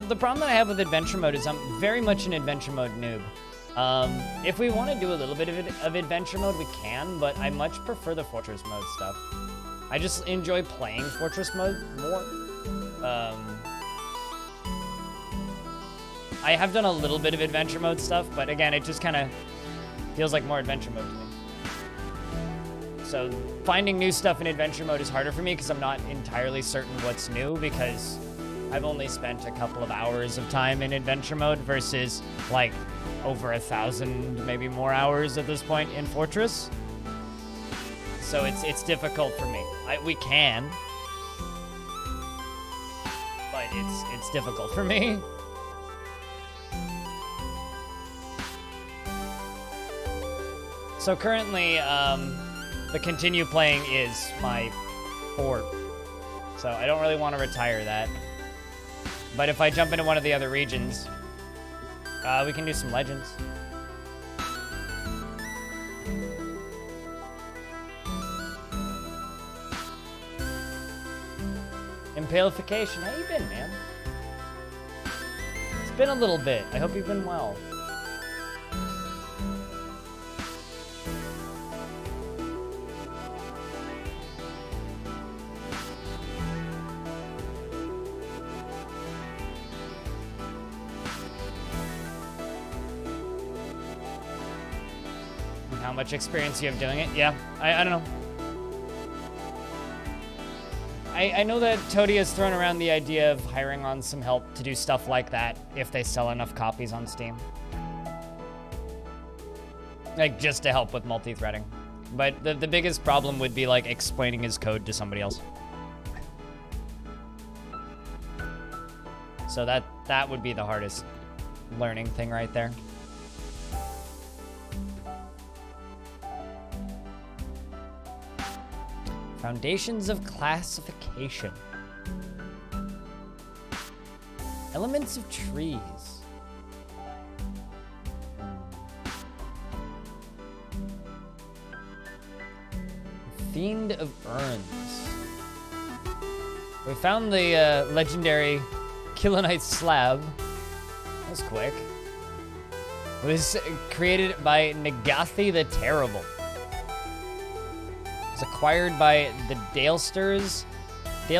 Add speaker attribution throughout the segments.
Speaker 1: the problem that I have with adventure mode is I'm very much an adventure mode noob. If we want to do a little bit of adventure mode, we can, but I much prefer the fortress mode stuff. I just enjoy playing fortress mode more. I have done a little bit of adventure mode stuff, but again, it just kind of feels like more adventure mode to me. So finding new stuff in adventure mode is harder for me because I'm not entirely certain what's new, because I've only spent a couple of hours of time in adventure mode versus like over 1,000, maybe more hours at this point in Fortress. So it's difficult for me. We can, but it's difficult for me. So currently, the continue playing is my fort. So I don't really want to retire that. But if I jump into one of the other regions, we can do some legends. Impalification, how you been, man? It's been a little bit. I hope you've been well. How much experience you have doing it? Yeah, I don't know. I know that Toady has thrown around the idea of hiring on some help to do stuff like that if they sell enough copies on Steam. Like, just to help with multi-threading. But the biggest problem would be, like, explaining his code to somebody else. So that would be the hardest learning thing right there. Foundations of classification. Elements of trees. Fiend of urns. We found the legendary Kilonite slab. That was quick. It was created by Nagathi the Terrible. It was acquired by the Dalesters. It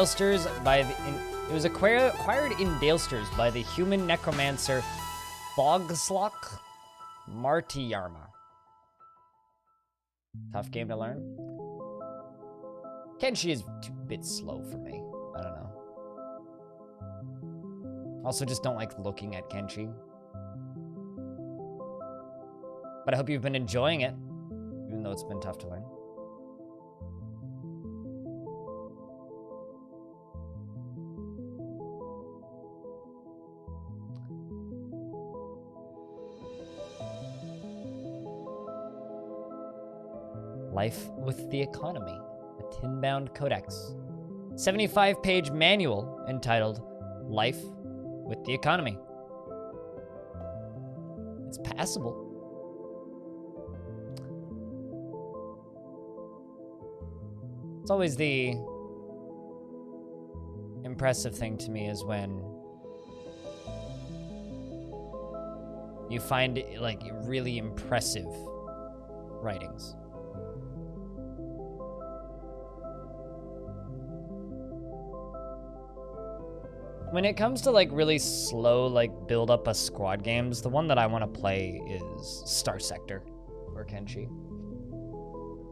Speaker 1: was acquired in Dalesters by the human necromancer Bogslok Martiyarma. Tough game to learn. Kenshi is a bit slow for me. I don't know. Also, just don't like looking at Kenshi. But I hope you've been enjoying it, even though it's been tough to learn. Life with the Economy, a tin-bound codex. 75-page manual entitled Life with the Economy. It's passable. It's always the impressive thing to me is when you find like really impressive writings. When it comes to like really slow, like build up a squad games, the one that I want to play is Star Sector or Kenshi.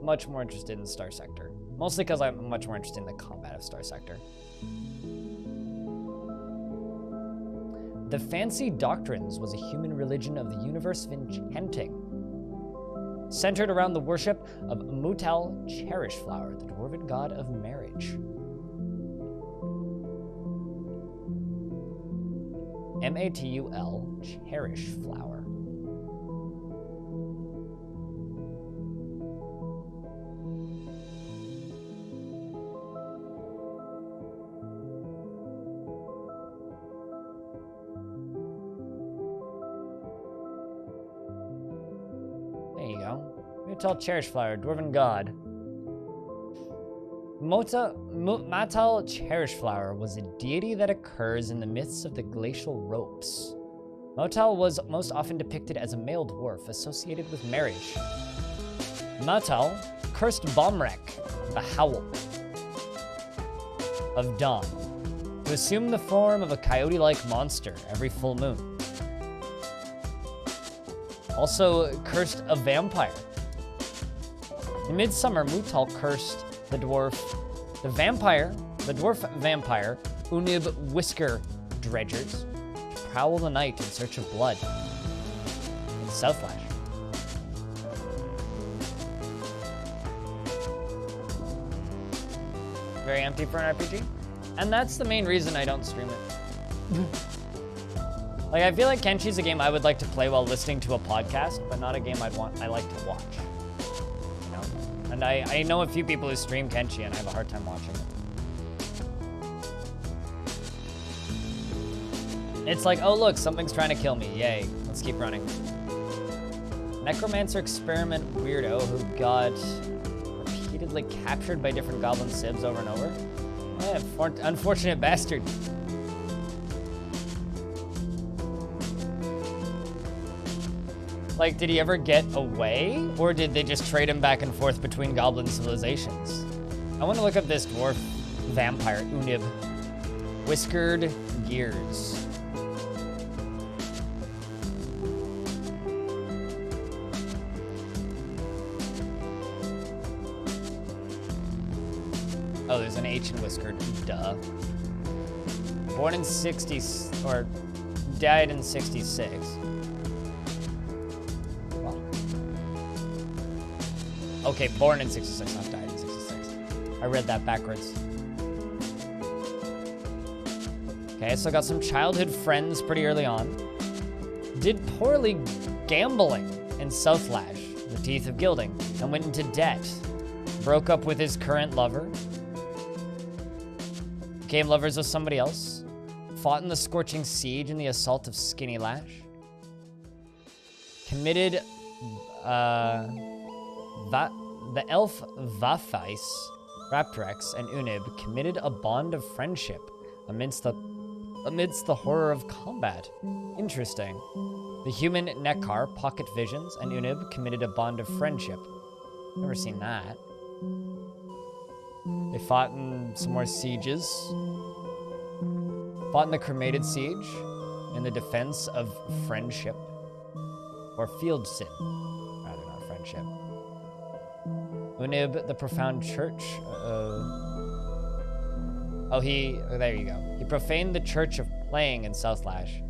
Speaker 1: Much more interested in Star Sector. Mostly because I'm much more interested in the combat of Star Sector. The Fancy Doctrines was a human religion of the universe of enchanting, centered around the worship of Mutal Cherish Flower, the dwarven god of marriage. M-A-T-U-L, Cherish Flower. There you go. Mutal Cherish Flower, dwarven god. Matal Cherishflower was a deity that occurs in the myths of the glacial ropes. Motal was most often depicted as a male dwarf associated with marriage. Matal cursed Bomrek, the Howl of Dawn, to assume the form of a coyote-like monster every full moon. Also cursed a vampire. In midsummer, Mutal cursed the dwarf vampire, Unib Whisker Dredgers, to prowl the night in search of blood in Southflash. Very empty for an RPG. And that's the main reason I don't stream it. Like, I feel like Kenshi's a game I would like to play while listening to a podcast, but not a game I like to watch. You know? And I know a few people who stream Kenshi, and I have a hard time watching it. It's like, oh look, something's trying to kill me. Yay, let's keep running. Necromancer experiment weirdo who got repeatedly captured by different goblin sibs over and over. Yeah, unfortunate bastard. Like, did he ever get away? Or did they just trade him back and forth between goblin civilizations? I want to look up this dwarf vampire, Unib. Whiskered Gears. Oh, there's an H in whiskered, duh. Born in 60, or died in 66. Well. Okay, born in 66, not died in 66. I read that backwards. Okay, so got some childhood friends pretty early on. Did poorly gambling in Southflash, the Teeth of Gilding, and went into debt. Broke up with his current lover. Became lovers with somebody else. Fought in the Scorching Siege and the Assault of Skinny Lash. Committed the elf Vathais, Raptrex, and Unib committed a bond of friendship amidst the horror of combat. Interesting. The human Nekar, Pocket Visions, and Unib committed a bond of friendship. Never seen that. They fought in some more sieges. Fought in the Cremated Siege, in the defense of friendship. Or Field Sin, rather, not friendship. Unib, the Profound Church. There you go. He profaned the Church of Playing in Southflash,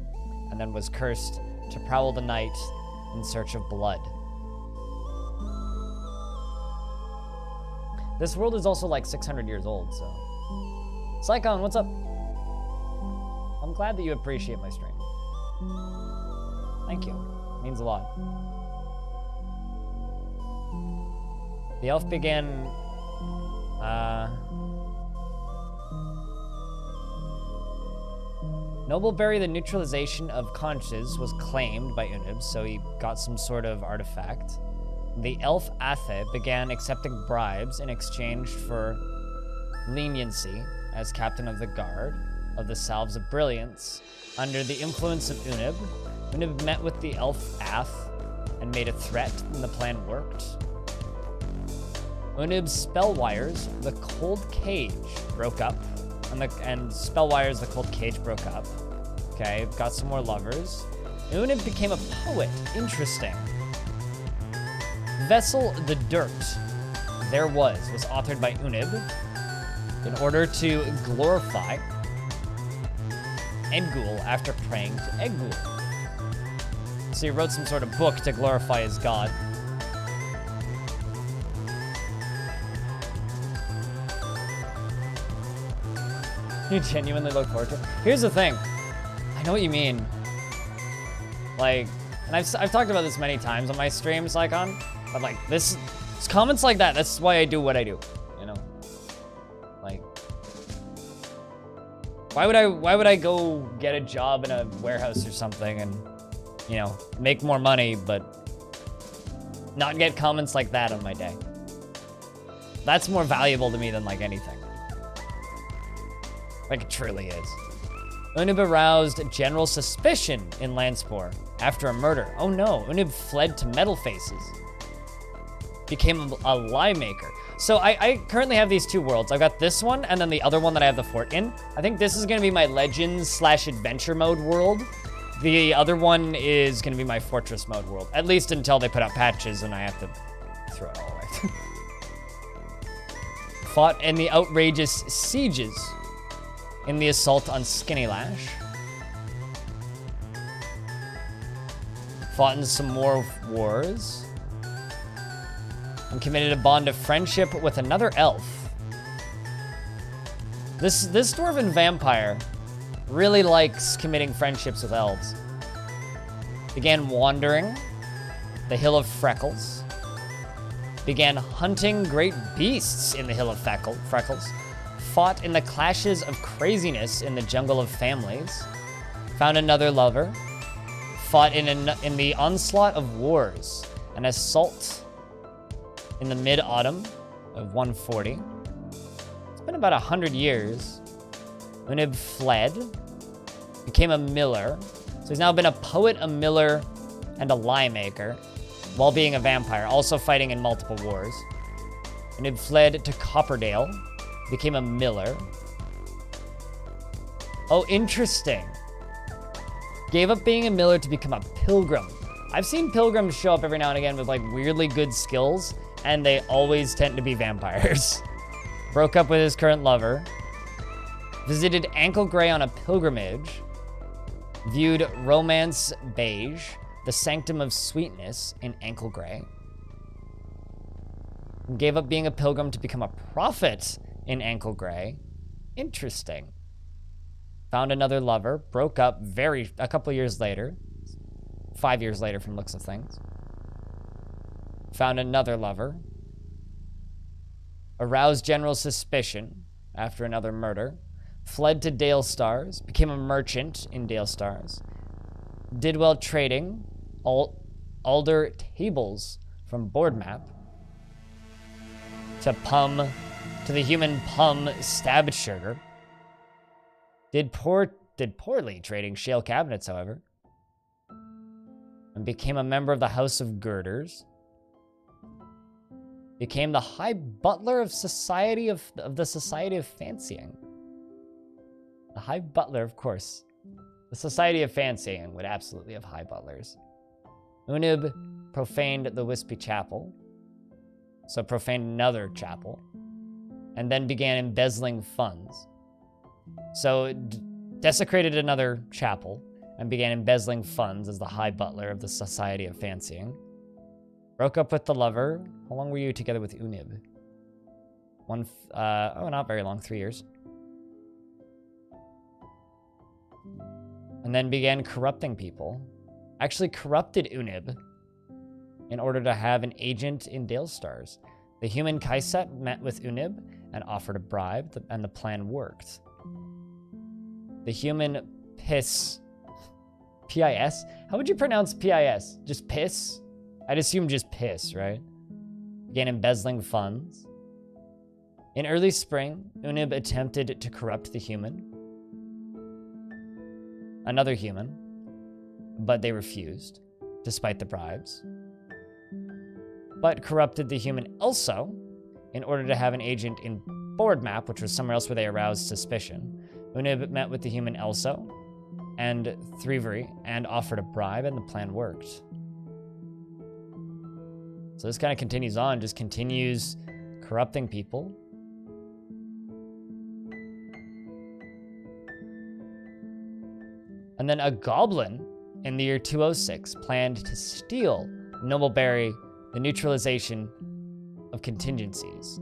Speaker 1: and then was cursed to prowl the night in search of blood. This world is also like 600 years old, so. Psychon, what's up? I'm glad that you appreciate my stream. Thank you. It means a lot. The elf began, Nobleberry, the neutralization of conscience, was claimed by Unib, so he got some sort of artifact. The elf Athe began accepting bribes in exchange for leniency as captain of the guard of the Salves of Brilliance. Under the influence of Unib, Unib met with the elf Ath and made a threat, and the plan worked. Unib's Spellwires, the Cold Cage, broke up, and Spellwires, the Cold Cage broke up. Okay, got some more lovers. Unib became a poet. Interesting. Vessel the Dirt, There Was authored by Unib in order to glorify Edgul after praying to Edgul. So he wrote some sort of book to glorify his god. You genuinely look forward to it? Here's the thing. I know what you mean. Like, and I've talked about this many times on my streams, Lycon, but like this comments like that, that's why I do what I do, you know? Like, why would I go get a job in a warehouse or something and, you know, make more money, but not get comments like that on my day? That's more valuable to me than, like, anything. Like, it truly is. Unib aroused general suspicion in Landspore after a murder. Oh no, Unib fled to Metal Faces. Became a lie maker. So I currently have these two worlds. I've got this one and then the other one that I have the fort in. I think this is gonna be my Legends / adventure mode world. The other one is gonna be my fortress mode world. At least until they put out patches and I have to throw it all away. Fought in the outrageous sieges in the assault on Skinny Lash. Fought in some more wars. And committed a bond of friendship with another elf. This dwarven vampire really likes committing friendships with elves. Began wandering the Hill of Freckles. Began hunting great beasts in the Hill of Freckles. Fought in the clashes of craziness in the Jungle of Families. Found another lover. Fought in the onslaught of wars. An assault in the mid-autumn of 140. It's been about 100 years. Unib fled, became a miller. So he's now been a poet, a miller, and a lie maker, while being a vampire, also fighting in multiple wars. Unib fled to Copperdale, became a miller. Oh, interesting. Gave up being a miller to become a pilgrim. I've seen pilgrims show up every now and again with like weirdly good skills, and they always tend to be vampires. Broke up with his current lover. Visited Ankle Grey on a pilgrimage. Viewed Romance Beige, the Sanctum of Sweetness in Ankle Grey. Gave up being a pilgrim to become a prophet in Ankle Grey. Interesting. Found another lover. Broke up a couple years later. 5 years later from looks of things. Found another lover. Aroused general suspicion after another murder. Fled to Dale Stars. Became a merchant in Dale Stars. Did well trading. Alder tables from board map. To the human Pum Stab Sugar. Did poorly trading shale cabinets, however. And became a member of the House of Girders. Became the High Butler of the Society of Fancying. The High Butler, of course. The Society of Fancying would absolutely have High Butlers. Unib profaned the Wispy Chapel. So profaned another chapel. And then began embezzling funds. So desecrated another chapel and began embezzling funds as the High Butler of the Society of Fancying. Broke up with the lover. How long were you together with Unib? Not very long, 3 years. And then began corrupting people. Actually corrupted Unib in order to have an agent in Dale Stars. The human Kaiset met with Unib and offered a bribe, and the plan worked. The human Piss... P-I-S? How would you pronounce P-I-S? Just piss? I'd assume just piss, right? Began embezzling funds. In early spring, Unib attempted to corrupt the human. Another human. But they refused, despite the bribes. But corrupted the human also in order to have an agent in board map, which was somewhere else where they aroused suspicion. Unib met with the human Elso and Threvery and offered a bribe, and the plan worked. So this kind of continues on, just continues corrupting people. And then a goblin in the year 206 planned to steal Nobleberry, the neutralization of contingencies.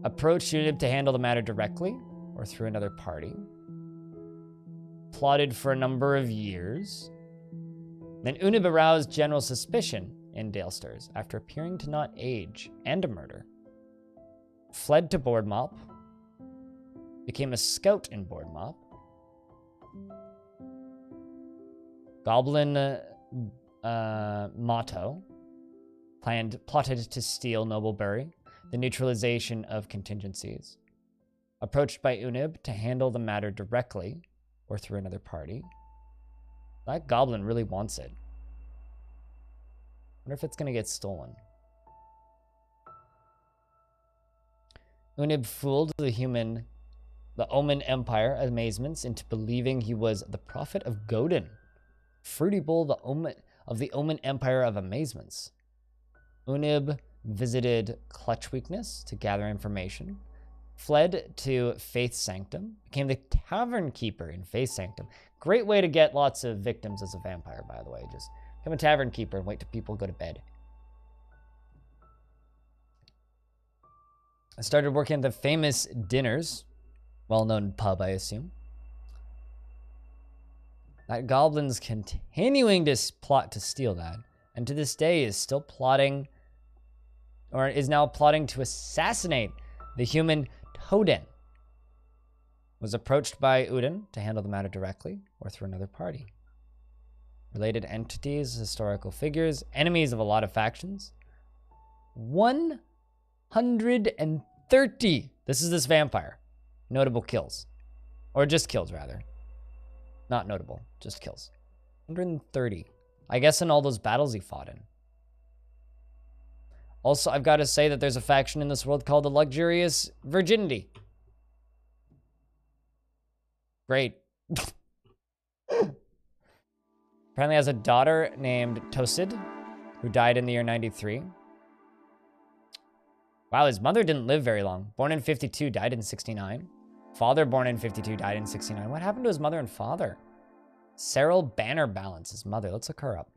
Speaker 1: Approached Unib to handle the matter directly or through another party. Plotted for a number of years. Then Unib aroused general suspicion in Dale Stars after appearing to not age and a murder. Fled to Boardmop. Became a scout in Boardmop. Goblin motto. plotted to steal Noblebury, the neutralization of contingencies. Approached by Unib to handle the matter directly or through another party. That goblin really wants it. Wonder if it's gonna get stolen. Unib fooled the Omen Empire amazements into believing he was the prophet of Godin. Fruity Bowl, the Omen Empire of amazements. Unib visited Clutch Weakness to gather information, fled to Faith Sanctum, became the Tavern Keeper in Faith Sanctum. Great way to get lots of victims as a vampire, by the way. Just become a Tavern Keeper and wait till people go to bed. I started working at the famous Dinners, well-known pub, I assume. That goblin's continuing to plot to steal that, and to this day is still plotting, or is now plotting to assassinate the human Toden. Was approached by Udin to handle the matter directly or through another party. Related entities, historical figures, enemies of a lot of factions. 130. This is this vampire. Notable kills. Or just kills, rather. Not notable, just kills. 130. I guess in all those battles he fought in. Also, I've got to say that there's a faction in this world called the Luxurious Virginity. Great. Apparently has a daughter named Tosid, who died in the year 93. Wow, his mother didn't live very long. Born in 52, died in 69. Father born in 52, died in 69. What happened to his mother and father? Cyril Banner Balance, his mother. Let's look her up.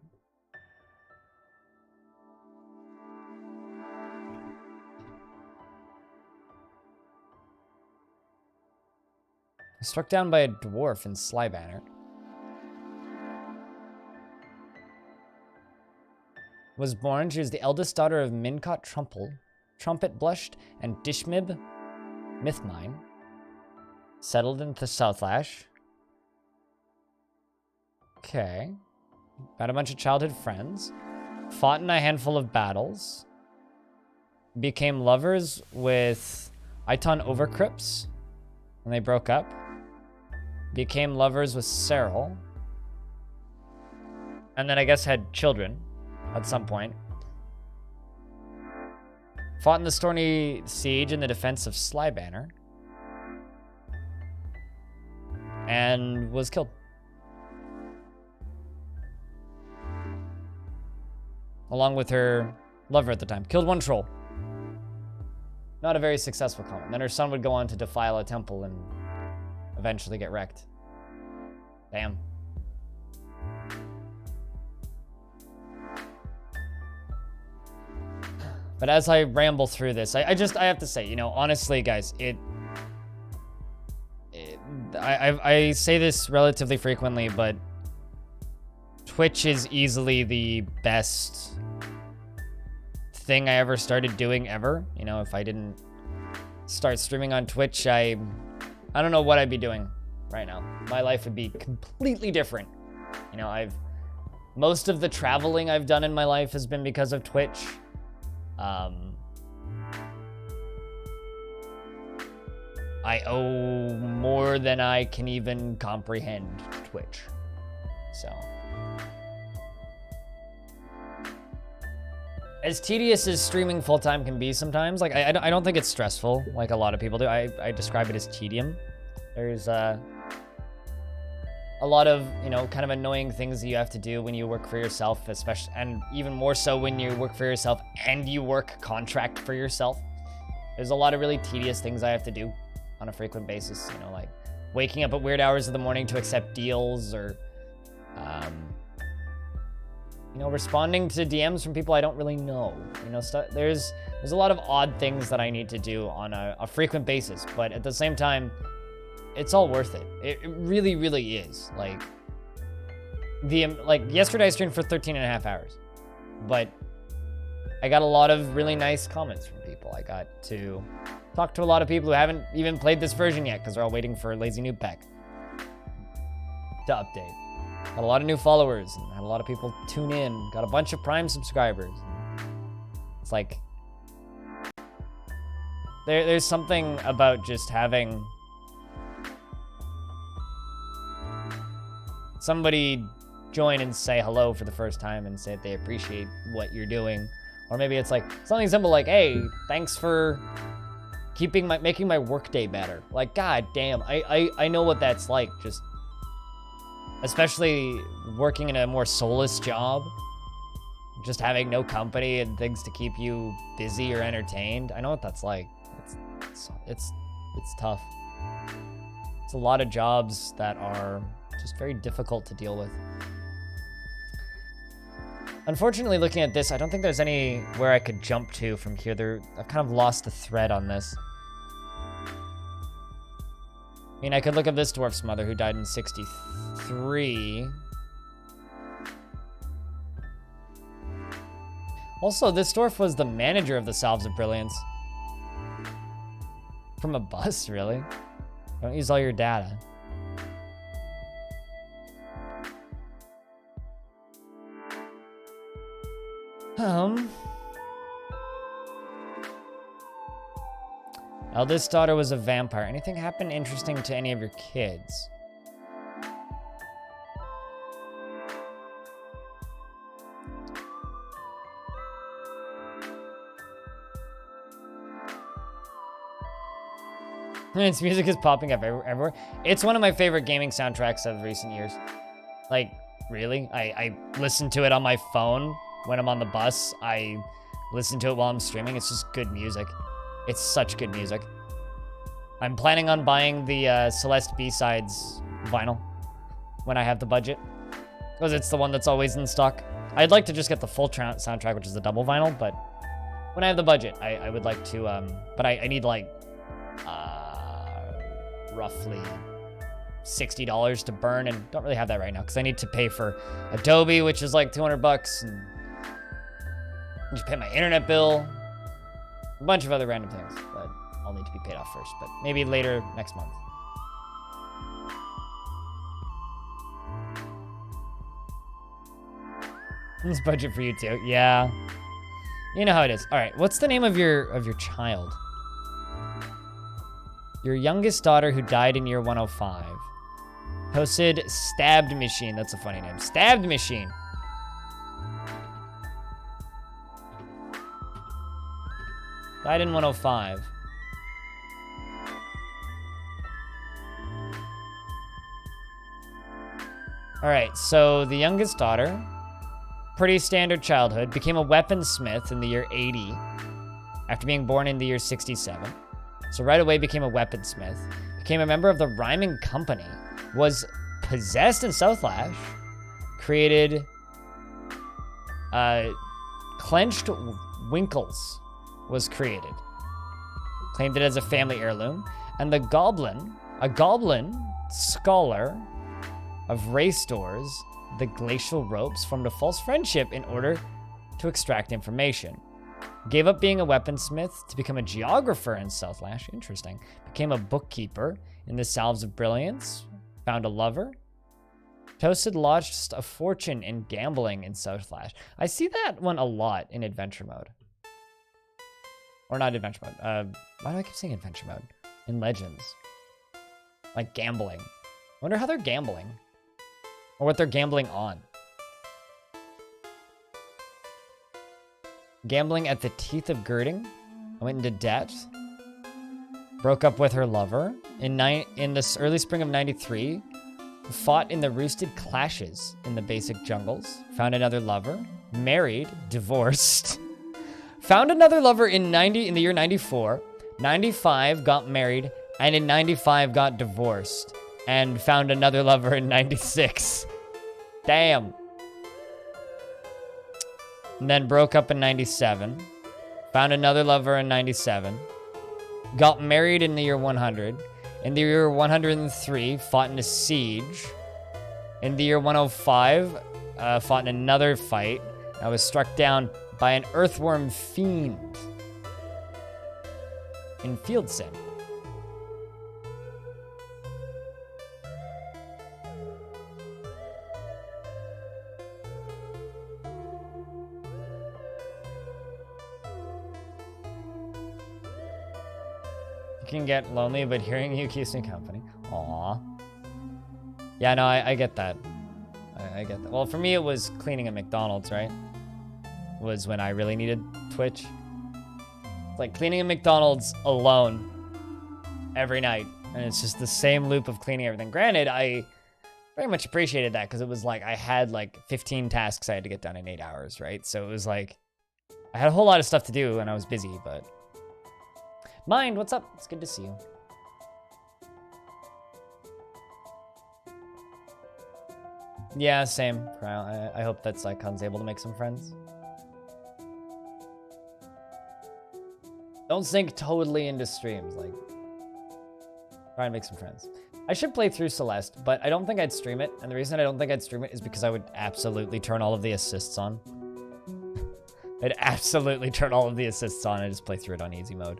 Speaker 1: Struck down by a dwarf in Slybanner. Was born, she was the eldest daughter of Mincot Trumpet Blushed, and Dishmib Mythmine. Settled into Southlash. Okay. Got a bunch of childhood friends. Fought in a handful of battles. Became lovers with Iton Overcrips when they broke up. Became lovers with Cyril. And then I guess had children at some point. Fought in the Stormy Siege in the defense of Slybanner. And was killed. Along with her lover at the time. Killed one troll. Not a very successful comment. Then her son would go on to defile a temple and eventually get wrecked. Damn. But as I ramble through this, I have to say, you know, honestly, guys, I say this relatively frequently, but Twitch is easily the best thing I ever started doing ever. You know, if I didn't start streaming on Twitch, I don't know what I'd be doing right now. My life would be completely different. You know, most of the traveling I've done in my life has been because of Twitch. I owe more than I can even comprehend to Twitch. So, as tedious as streaming full-time can be sometimes, like, I don't think it's stressful like a lot of people do. I describe it as tedium. There's a lot of, you know, kind of annoying things that you have to do when you work for yourself, especially, and even more so when you work for yourself and you work contract for yourself. There's a lot of really tedious things I have to do on a frequent basis, you know, like waking up at weird hours of the morning to accept deals, or you know, responding to DMs from people I don't really know. You know, there's a lot of odd things that I need to do on a frequent basis, but at the same time, it's all worth it. It really, really is. Like yesterday I streamed for 13 and a half hours, but I got a lot of really nice comments from people. I got to talk to a lot of people who haven't even played this version yet because they're all waiting for Lazy Noob Pack to update. Got a lot of new followers and had a lot of people tune in. Got a bunch of Prime subscribers. It's like there's something about just having somebody join and say hello for the first time and say that they appreciate what you're doing. Or maybe it's like something simple like, hey, thanks for making my workday better. Like, god damn, I know what that's like, just especially working in a more soulless job, just having no company and things to keep you busy or entertained. I know what that's like. It's tough. It's a lot of jobs that are just very difficult to deal with. Unfortunately, looking at this, I don't think there's anywhere I could jump to from here. I've kind of lost the thread on this. I mean, I could look up this dwarf's mother who died in 63. Also, this dwarf was the manager of the Salves of Brilliance. From a bus, really? Don't use all your data. Eldest daughter was a vampire. Anything happen interesting to any of your kids? Its music is popping up everywhere. It's one of my favorite gaming soundtracks of recent years. Like, really? I listen to it on my phone when I'm on the bus. I listen to it while I'm streaming. It's just good music. It's such good music. I'm planning on buying the Celeste B-Sides vinyl when I have the budget, because it's the one that's always in stock. I'd like to just get the full soundtrack, which is the double vinyl, but when I have the budget, I would like to, but I need like roughly $60 to burn, and don't really have that right now because I need to pay for Adobe, which is like $200, and just pay my internet bill, a bunch of other random things, but I'll need to be paid off first, but maybe later next month. This budget for you too. Yeah. You know how it is. All right, what's the name of your child? Your youngest daughter who died in year 105. Posted Stabbed Machine. That's a funny name. Stabbed Machine. Died in 105. All right, so the youngest daughter, pretty standard childhood, became a weaponsmith in the year 80 after being born in the year 67. So right away became a weaponsmith, became a member of the Rhyming Company, was possessed in Southlash, created Clenched Winkles was created, claimed it as a family heirloom, and the goblin, a goblin scholar of race doors, the glacial ropes, formed a false friendship in order to extract information. Gave up being a weaponsmith to become a geographer in Southlash. Interesting. Became a bookkeeper in the Salves of Brilliance. Found a lover. Toasted lost a fortune in gambling in Southlash. I see that one a lot in adventure mode. Or not adventure mode. Why do I keep saying adventure mode? In Legends. Like gambling. Wonder how they're gambling. Or what they're gambling on. Gambling at the teeth of girding. I went into debt. Broke up with her lover. In this early spring of 93, fought in the roosted clashes in the basic jungles. Found another lover. Married. Divorced. Found another lover in the year 94. 95 got married. And in 95 got divorced. And found another lover in 96. Damn. And then broke up in 97. Found another lover in 97. Got married in the year 100. In the year 103, fought in a siege. In the year 105, fought in another fight. I was struck down by an earthworm fiend in Field Sim. can get lonely, but hearing you keeps me company. Aw. Yeah, no, I get that. I get that. Well, for me, it was cleaning at McDonald's, right? Was when I really needed Twitch. It's like cleaning at McDonald's alone every night. And it's just the same loop of cleaning everything. Granted, I very much appreciated that because it was like I had like 15 tasks I had to get done in 8 hours, right? So it was like I had a whole lot of stuff to do and I was busy, but... Mind, what's up? It's good to see you. Yeah, same. I hope that Sycon's able to make some friends. Don't sink totally into streams, like... Try and make some friends. I should play through Celeste, but I don't think I'd stream it. And the reason I don't think I'd stream it is because I would absolutely turn all of the assists on. I'd absolutely turn all of the assists on and just play through it on easy mode.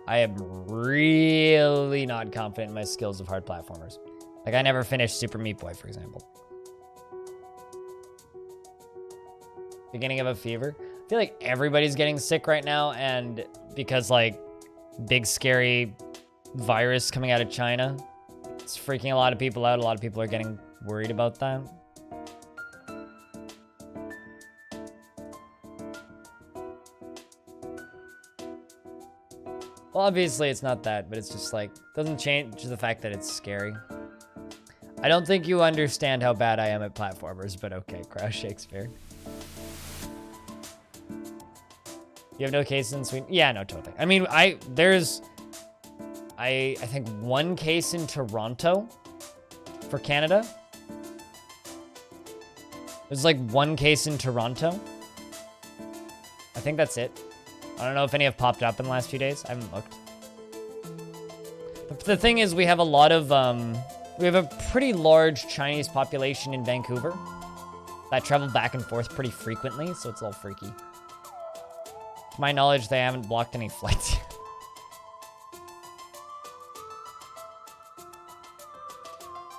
Speaker 1: I am really not confident in my skills of hard platformers. Like, I never finished Super Meat Boy, for example. Beginning of a fever. I feel like everybody's getting sick right now, and because, like, big, scary virus coming out of China, it's freaking a lot of people out. A lot of people are getting worried about that. Well, obviously it's not that, but it's just like, doesn't change the fact that it's scary. I don't think you understand how bad I am at platformers, but okay, Crash Shakespeare. You have no case in Sweden? Yeah, no, totally. I mean, there's I think one case in Toronto for Canada. There's like one case in Toronto. I think that's it. I don't know if any have popped up in the last few days. I haven't looked. But the thing is, we have a lot of, we have a pretty large Chinese population in Vancouver that travel back and forth pretty frequently, so it's a little freaky. To my knowledge, they haven't blocked any flights yet.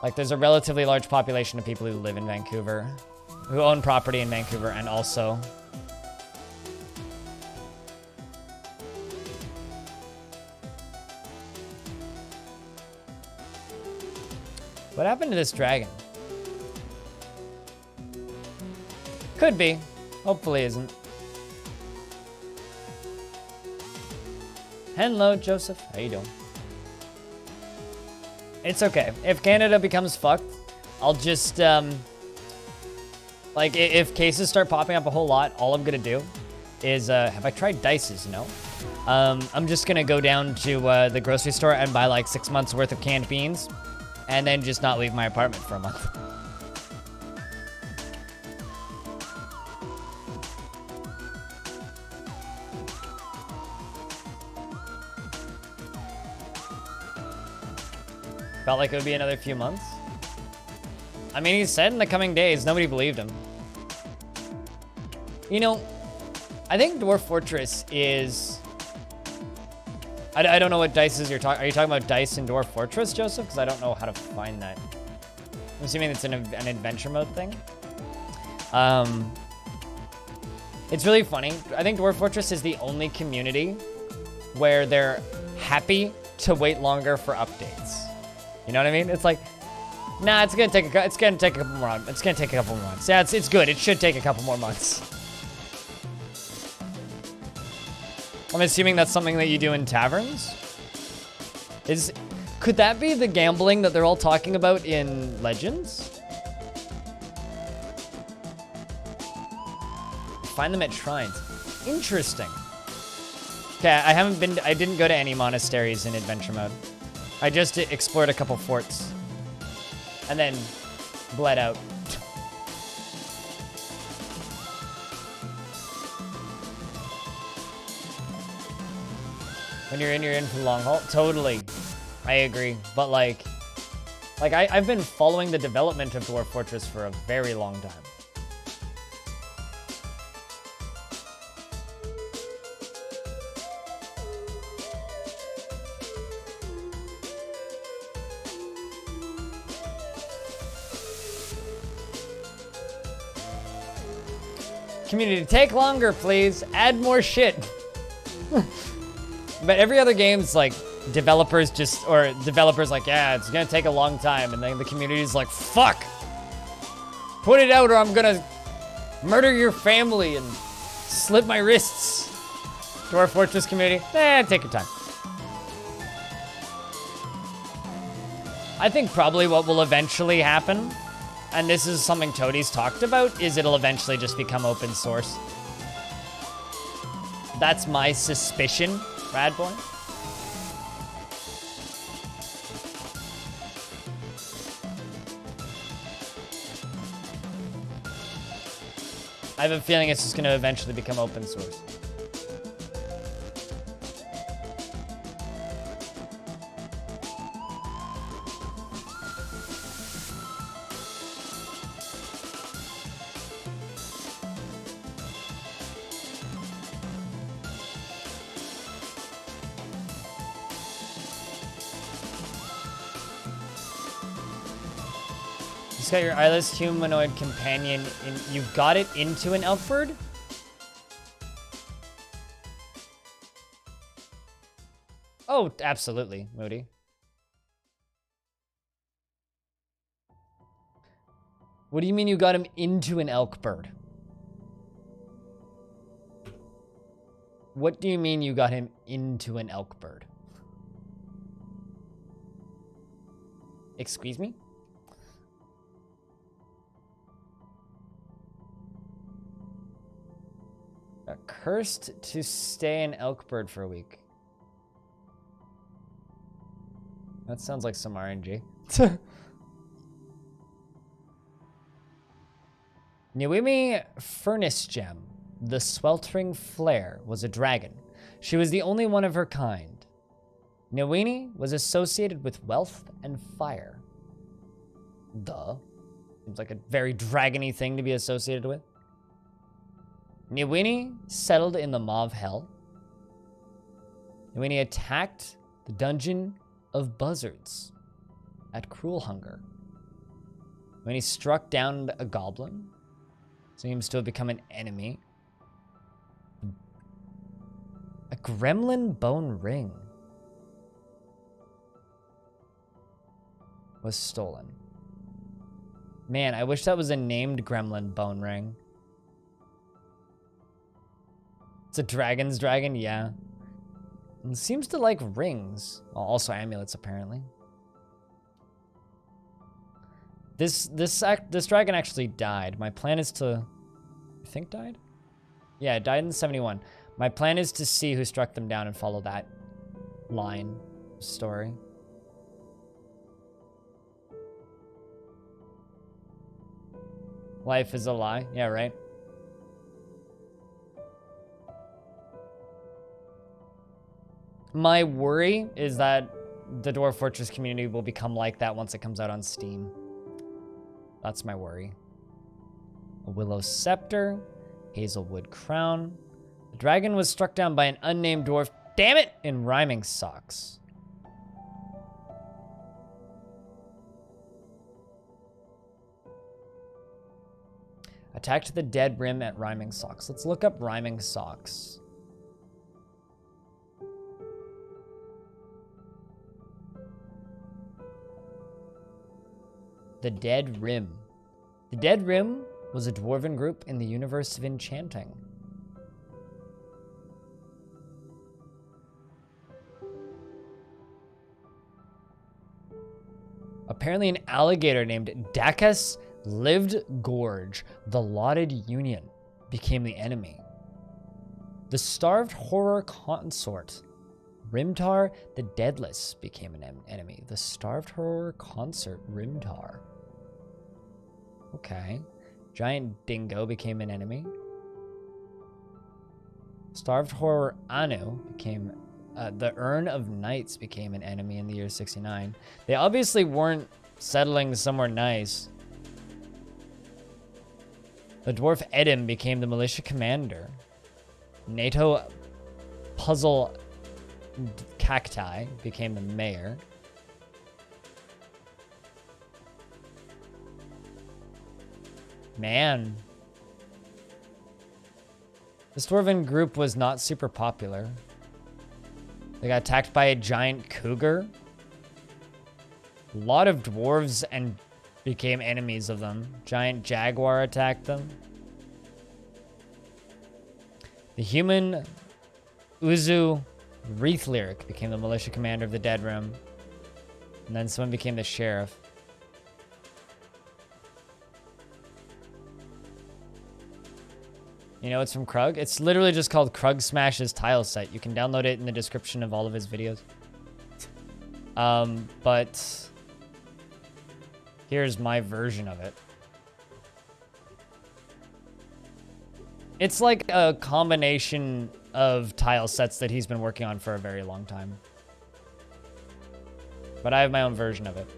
Speaker 1: Like, there's a relatively large population of people who live in Vancouver, who own property in Vancouver, and also... What happened to this dragon? Could be. Hopefully isn't. Hello, Joseph. How you doing? It's okay. If Canada becomes fucked, I'll just, like, if cases start popping up a whole lot, all I'm gonna do is, have I tried Dices? No. I'm just gonna go down to, the grocery store and buy, like, 6 months worth of canned beans, and then just not leave my apartment for a month. Felt like it would be another few months. I mean, he said in the coming days, nobody believed him. You know, I think Dwarf Fortress is... I don't know what dice you're talking... Are you talking about dice in Dwarf Fortress, Joseph? Because I don't know how to find that. I'm assuming it's an adventure mode thing. It's really funny. I think Dwarf Fortress is the only community where they're happy to wait longer for updates. You know what I mean? It's like, nah, it's gonna take a couple more. It's gonna take a couple more months. Yeah, it's good. It should take a couple more months. I'm assuming that's something that you do in taverns. Could that be the gambling that they're all talking about in Legends? Find them at shrines. Interesting. Okay, I didn't go to any monasteries in adventure mode. I just explored a couple forts. And then bled out. When you're in for the long haul? Totally. I agree. But like I've been following the development of Dwarf Fortress for a very long time. Community, take longer, please. Add more shit. But every other game's like developers like, yeah, it's gonna take a long time, and then the community's like, fuck! Put it out or I'm gonna murder your family and slit my wrists. Dwarf Fortress community, take your time. I think probably what will eventually happen, and this is something Toadie's talked about, is it'll eventually just become open source. That's my suspicion, Radboy. I have a feeling it's just going to eventually become open source. Got your eyeless humanoid companion in. You've got it into an elk bird? Oh, absolutely, Moody. What do you mean you got him into an elk bird? What do you mean you got him into an elk bird? Excuse me? Cursed to stay an elk bird for a week. That sounds like some RNG. Niwimi Furnace Gem, the sweltering flare, was a dragon. She was the only one of her kind. Niwini was associated with wealth and fire. Duh. Seems like a very dragony thing to be associated with. Niwini settled in the Mauve Hell. Niwini attacked the Dungeon of Buzzards at Cruel Hunger. Niwini struck down a goblin. Seems to have become an enemy. A gremlin bone ring was stolen. Man, I wish that was a named gremlin bone ring. It's a dragon's dragon, yeah. It seems to like rings. Well, also amulets, apparently. This dragon actually died. My plan is to... I think died? Yeah, it died in 71. My plan is to see who struck them down and follow that line of story. Life is a lie. Yeah, right. My worry is that the Dwarf Fortress community will become like that once it comes out on Steam. That's my worry. A willow scepter, hazelwood crown. The dragon was struck down by an unnamed dwarf, damn it, in rhyming socks. Attacked the dead rim at rhyming socks. Let's look up rhyming socks. The Dead Rim. The Dead Rim was a dwarven group in the universe of enchanting. Apparently an alligator named Dacus lived Gorge, the lauded union, became the enemy. The starved horror consort, Rimtar the Deadless, became an enemy. The starved horror consort, Rimtar. Okay. Giant Dingo became an enemy. Starved horror Anu became... the Urn of Knights became an enemy in the year 69. They obviously weren't settling somewhere nice. The dwarf Edim became the militia commander. NATO Puzzle Cacti became the mayor. Man. This dwarven group was not super popular. They got attacked by a giant cougar. A lot of dwarves and became enemies of them. Giant jaguar attacked them. The human Uzu Wreath Lyric became the militia commander of the Dead Room. And then someone became the sheriff. You know, it's from Krug. It's literally just called Krug Smash's tile set. You can download it in the description of all of his videos. But here's my version of it. It's like a combination of tile sets that he's been working on for a very long time. But I have my own version of it.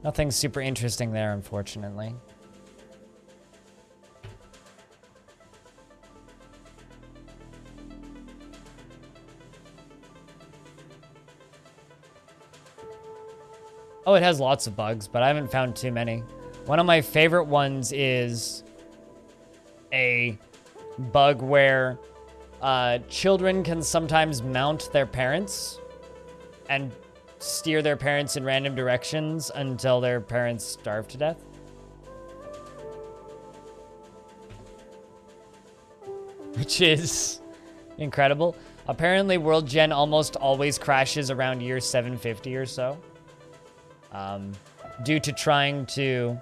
Speaker 1: Nothing super interesting there, unfortunately. Oh, it has lots of bugs, but I haven't found too many. One of my favorite ones is a bug where children can sometimes mount their parents and steer their parents in random directions until their parents starve to death. Which is incredible. Apparently, World Gen almost always crashes around year 750 or so. Due to trying to...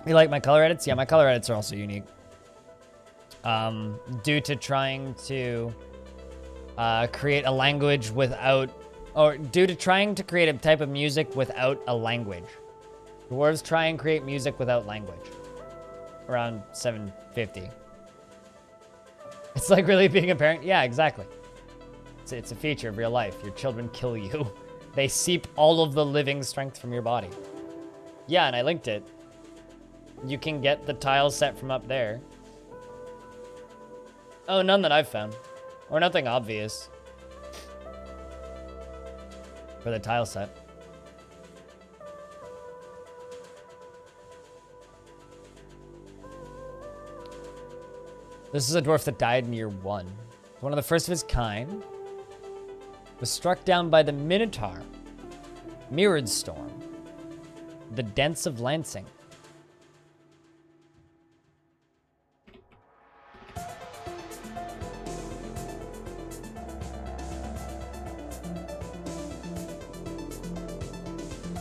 Speaker 1: You like my color edits? Yeah, my color edits are also unique. Due to trying to create a language without... Or due to trying to create a type of music without a language. Dwarves try and create music without language. Around 750. It's like really being a parent. Yeah, exactly. It's a feature of real life. Your children kill you. They seep all of the living strength from your body. Yeah, and I linked it. You can get the tile set from up there. Oh, none that I've found. Or nothing obvious. For the tile set. This is a dwarf that died in year 1. One of the first of his kind. Was struck down by the Minotaur. Mirrored Storm. The Dents of Lansing.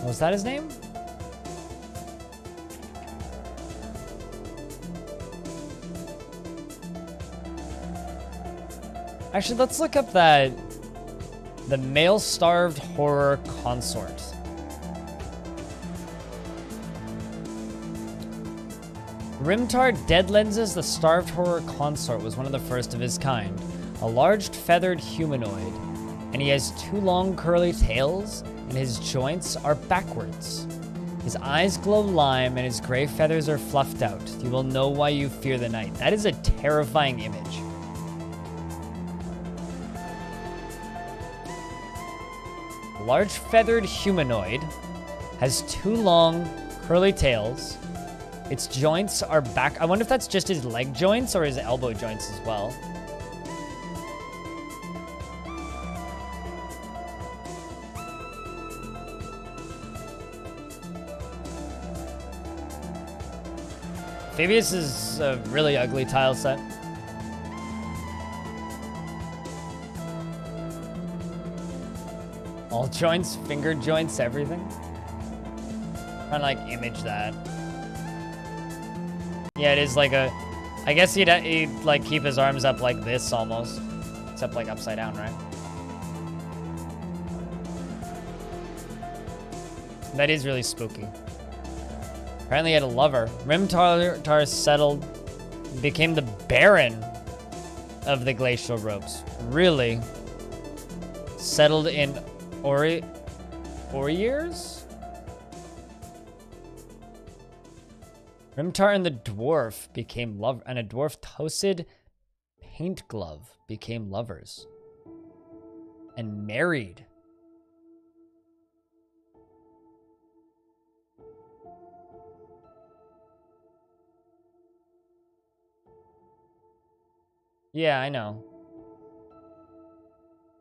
Speaker 1: Was that his name? Actually, let's look up that. The Male-Starved Horror Consort. Rimtar Dead Lenses, the Starved Horror Consort, was one of the first of his kind. A large feathered humanoid. And he has 2 long curly tails, and his joints are backwards. His eyes glow lime, and his gray feathers are fluffed out. You will know why you fear the night. That is a terrifying image. Large feathered humanoid, has 2 long curly tails. Its joints are back. I wonder if that's just his leg joints or his elbow joints as well. Phoebus is a really ugly tile set. All joints, finger joints, everything. Trying to like image that. Yeah, it is like a. I guess he'd like keep his arms up like this almost, except like upside down, right? That is really spooky. Apparently, he had a lover. Rimtar settled, became the Baron of the Glacial Ropes. Really settled in Oriers? Rimtar and the Dwarf became lovers, and a dwarf toasted paint glove became lovers and married. Yeah, I know.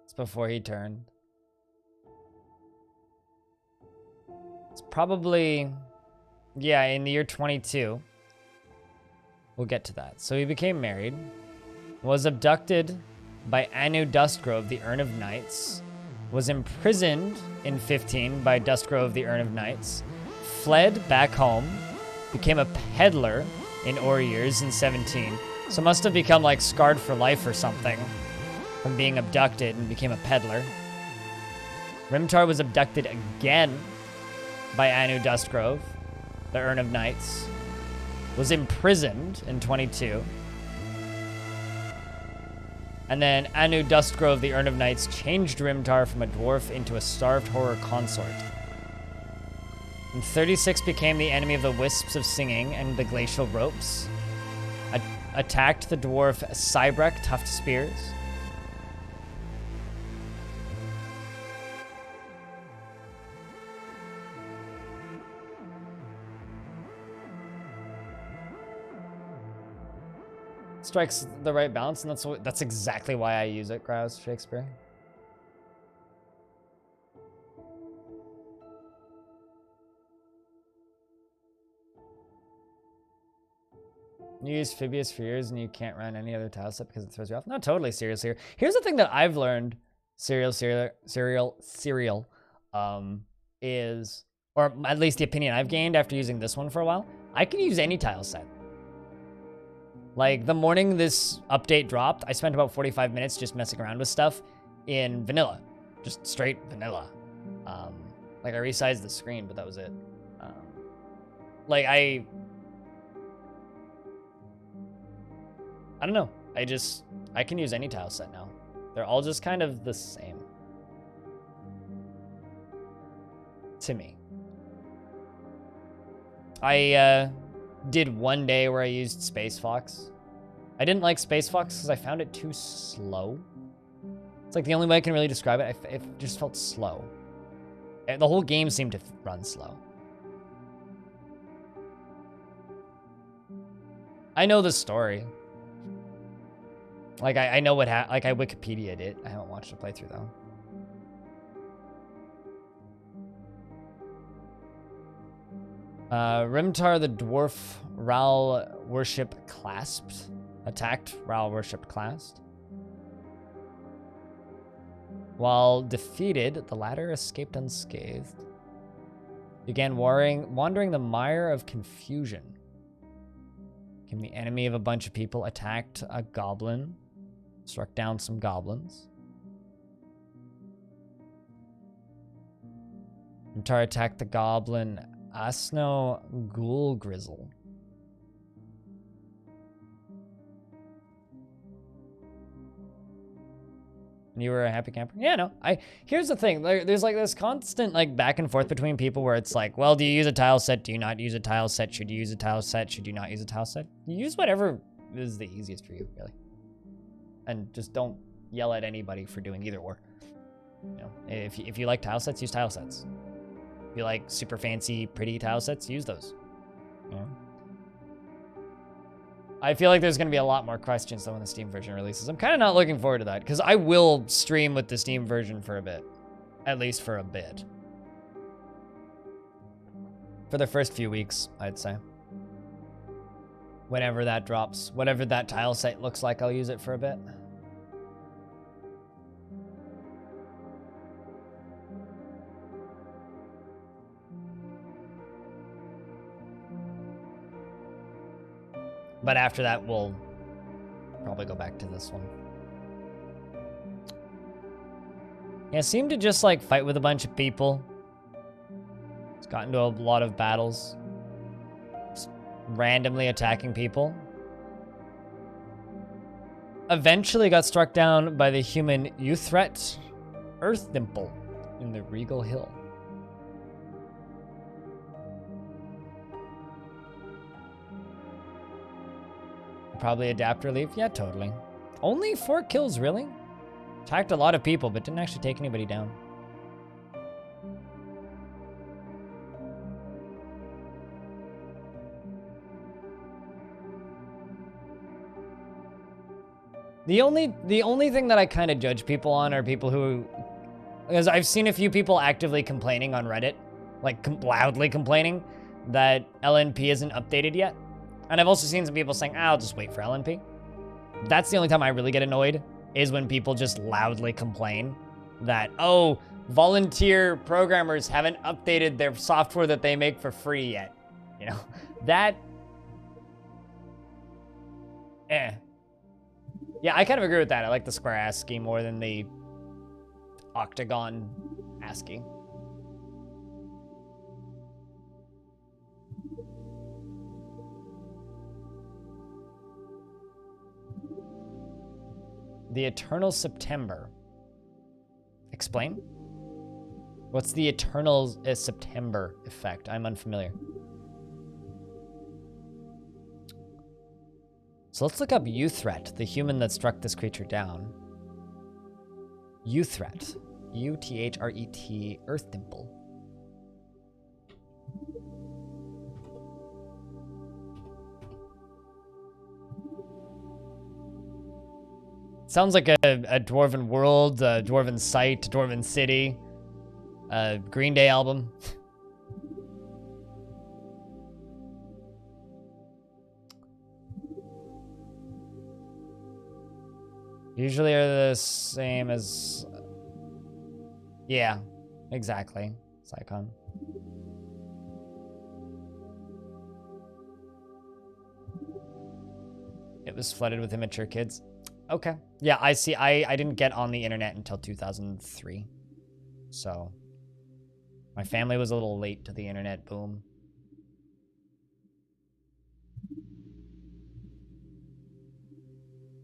Speaker 1: It's before he turned. It's probably, yeah, in the year 22. We'll get to that. So he became married, was abducted by Anu Dustgrove, the Urn of Knights, was imprisoned in 15 by Dustgrove, the Urn of Knights, fled back home, became a peddler in Oriers in 17. So must have become like scarred for life or something from being abducted and became a peddler. Rimtar was abducted again by Anu Dustgrove, the Urn of Knights, was imprisoned in 22. And then Anu Dustgrove, the Urn of Knights, changed Rimtar from a dwarf into a starved horror consort. In 36 became the enemy of the Wisps of Singing and the Glacial Ropes. Attacked the dwarf Cybrek, Tuft Spears. Strikes the right balance, and that's exactly why I use it, Grouse Shakespeare. You use Phibius for years and you can't run any other tile set because it throws you off. No, totally serious here. Here's the thing that I've learned, cereal, is, or at least the opinion I've gained after using this one for a while, I can use any tile set. Like, the morning this update dropped, I spent about 45 minutes just messing around with stuff in vanilla. Just straight vanilla. Like, I resized the screen, but that was it. Like, I don't know. I can use any tile set now. They're all just kind of the same. To me. I did one day where I used Space Fox. I didn't like Space Fox because I found it too slow. It's like the only way I can really describe it. It just felt slow. The whole game seemed to run slow. I know the story. Like, I know what like, I Wikipedia'd it. I haven't watched a playthrough, though. Rimtar the Dwarf Ral Worship Clasped. Attacked, Ral Worship Clasped. While defeated, the latter escaped unscathed. Began wandering the mire of confusion. Became the enemy of a bunch of people. Attacked a goblin. Struck down some goblins. Rimtar attacked the goblin Asno Ghoul Grizzle. You were a happy camper? Yeah, no. Here's the thing. There's like this constant like back and forth between people where it's like, well, do you use a tile set? Do you not use a tile set? Should you use a tile set? Should you not use a tile set? You use whatever is the easiest for you, really. And just don't yell at anybody for doing either or. You know, if you like tile sets, use tile sets. If you like super fancy, pretty tile sets, use those. You know? I feel like there's going to be a lot more questions though when the Steam version releases. I'm kind of not looking forward to that because I will stream with the Steam version for a bit. At least for a bit. For the first few weeks, I'd say. Whenever that drops. Whatever that tile set looks like, I'll use it for a bit. But after that, we'll probably go back to this one. Yeah, seemed to just like fight with a bunch of people. It's gotten into a lot of battles. Just randomly attacking people. Eventually got struck down by the human Uthret Earth Dimple in the Regal Hill. Probably adapt or leave? Yeah, totally. Only 4 kills, really? Attacked a lot of people, but didn't actually take anybody down. The only thing that I kind of judge people on are people who, because I've seen a few people actively complaining on Reddit, like loudly complaining that LNP isn't updated yet. And I've also seen some people saying, I'll just wait for LNP. That's the only time I really get annoyed, is when people just loudly complain that, oh, volunteer programmers haven't updated their software that they make for free yet. You know, that, Yeah, I kind of agree with that. I like the square ASCII more than the octagon ASCII. The Eternal September. Explain? What's the Eternal September effect? I'm unfamiliar. So let's look up Uthret, the human that struck this creature down. Uthret. U-T-H-R-E-T, Earth Dimple. Sounds like a Dwarven world, a Dwarven site, Dwarven city, a Green Day album. Usually are the same as... Yeah, exactly. Psychon. It was flooded with immature kids. Okay. Yeah, I see. I didn't get on the internet until 2003. So, my family was a little late to the internet boom.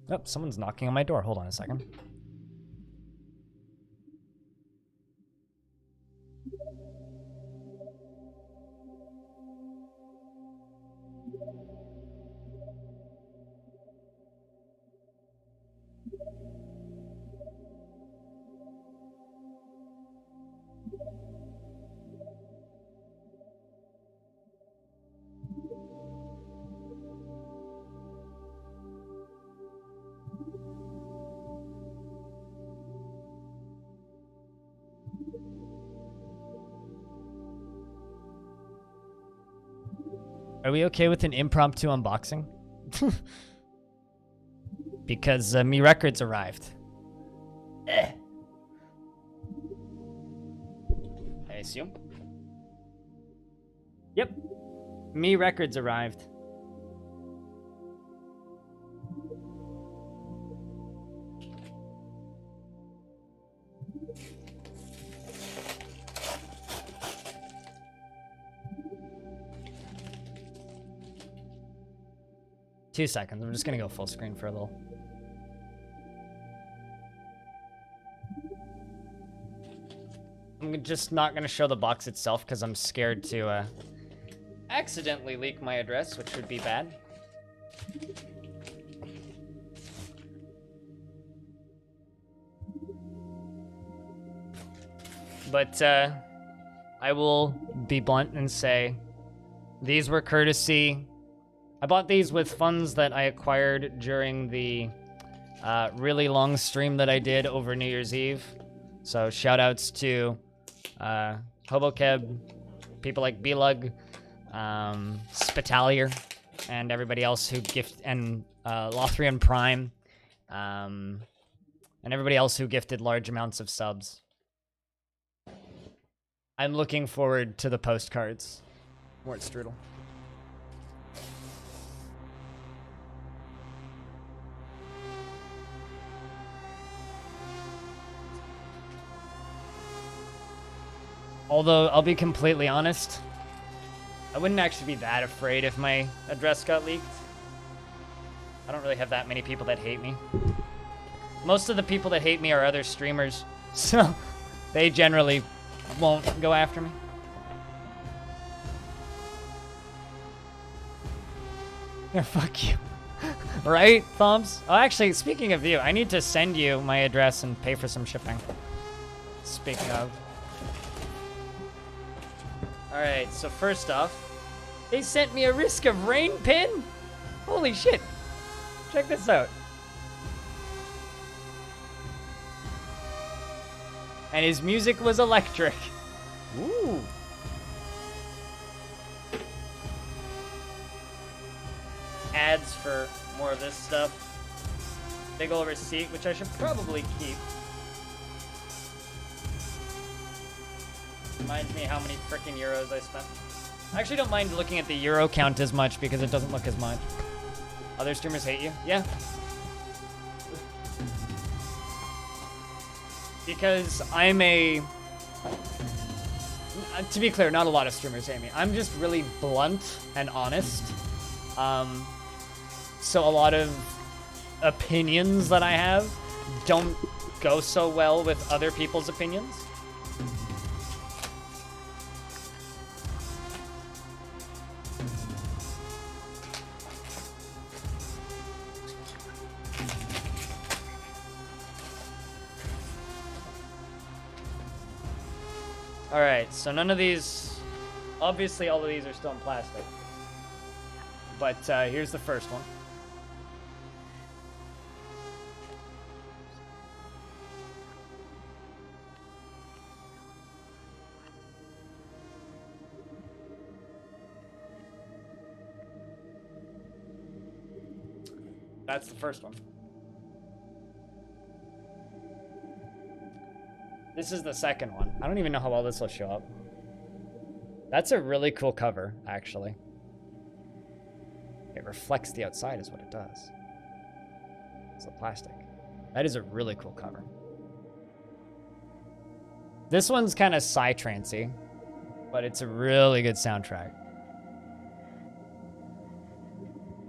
Speaker 1: Oh, someone's knocking on my door. Hold on a second. Are we okay with an impromptu unboxing? Because me records arrived. I assume. Yep. Me records arrived. Two seconds. I'm just gonna go full screen for a little. I'm just not gonna show the box itself because I'm scared to accidentally leak my address, which would be bad. But I will be blunt and say these were courtesy. I bought these with funds that I acquired during the really long stream that I did over New Year's Eve. So shout outs to Hobokeb, people like Belug, Spitalier, and everybody else who and Lothrian Prime, and everybody else who gifted large amounts of subs. I'm looking forward to the postcards. Mort Strudel. Although, I'll be completely honest, I wouldn't actually be that afraid if my address got leaked. I don't really have that many people that hate me. Most of the people that hate me are other streamers, so they generally won't go after me. Yeah, fuck you. Right, Thumbs? Oh, actually, speaking of you, I need to send you my address and pay for some shipping. Speaking of. Alright, so first off, they sent me a Risk of Rain pin? Holy shit. Check this out. And his music was electric. Ooh. Ads for more of this stuff. Big old receipt, which I should probably keep. Reminds me how many freaking euros I spent. I actually don't mind looking at the euro count as much because it doesn't look as much. Other streamers hate you? Yeah. Because I'm a... To be clear, not a lot of streamers hate me. I'm just really blunt and honest. So a lot of opinions that I have don't go so well with other people's opinions. Alright, so none of these... Obviously, all of these are still in plastic. But here's the first one. That's the first one. This is the second one. I don't even know how well this will show up. That's a really cool cover, actually. It reflects the outside is what it does. It's the plastic. That is a really cool cover. This one's kind of psytrance-y, but it's a really good soundtrack.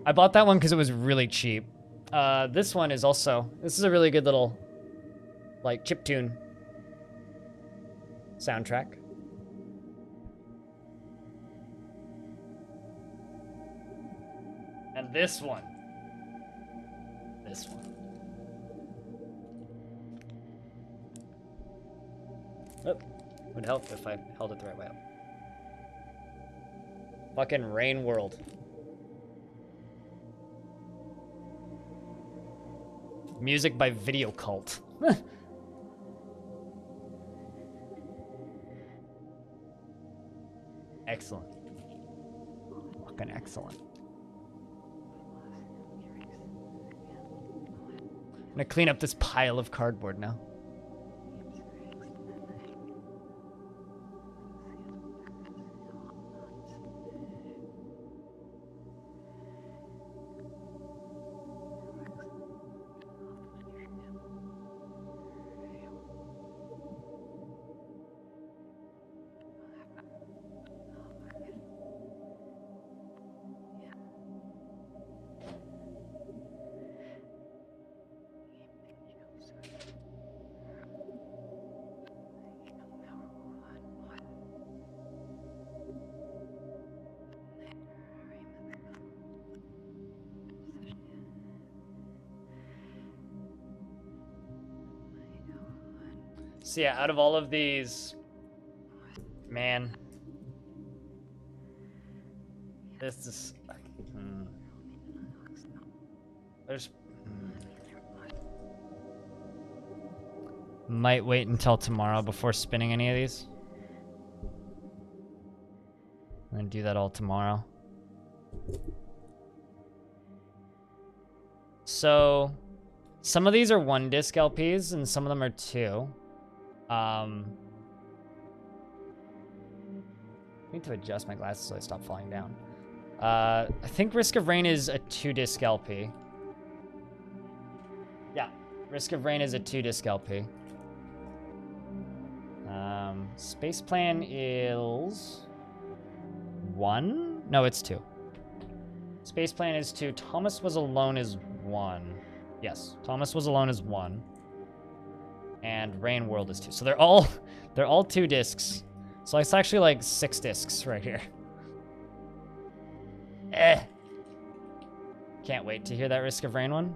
Speaker 1: I bought that one because it was really cheap. This one is also... This is a really good little, like, chiptune soundtrack. And this one. This one. Oh, would help if I held it the right way up. Fucking Rain World. Music by Video Cult. Excellent. Fucking excellent. I'm gonna clean up this pile of cardboard now. So yeah, out of all of these, man, this is, there's, might wait until tomorrow before spinning any of these. I'm gonna do that all tomorrow. So, some of these are 1-disc LPs and some of them are 2. I need to adjust my glasses so they stop falling down. I think Risk of Rain is a 2-disc LP. Yeah, Risk of Rain is a 2-disc LP. Space Plan is 1? No, it's 2. Space Plan is 2. Thomas Was Alone is 1. Yes, Thomas Was Alone is 1. And Rain World is 2. So they're all 2 discs. So it's actually like 6 discs right here. Can't wait to hear that Risk of Rain one.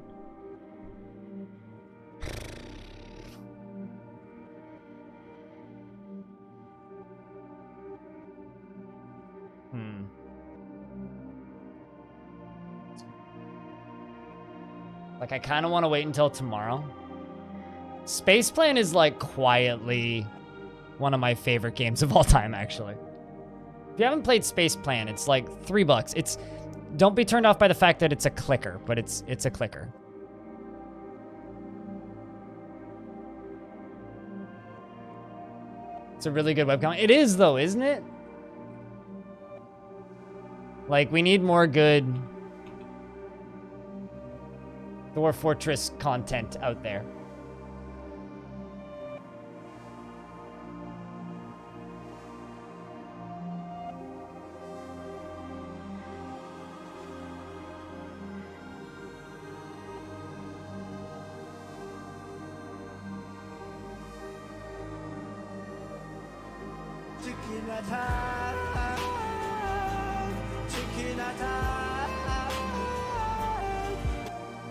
Speaker 1: Like, I kind of want to wait until tomorrow. Space Plan is like quietly one of my favorite games of all time, actually. If you haven't played Space Plan, it's like $3. Don't be turned off by the fact that it's a clicker, but it's a clicker. It's a really good webcomic. It is though, isn't it? Like, we need more good Dwarf Fortress content out there.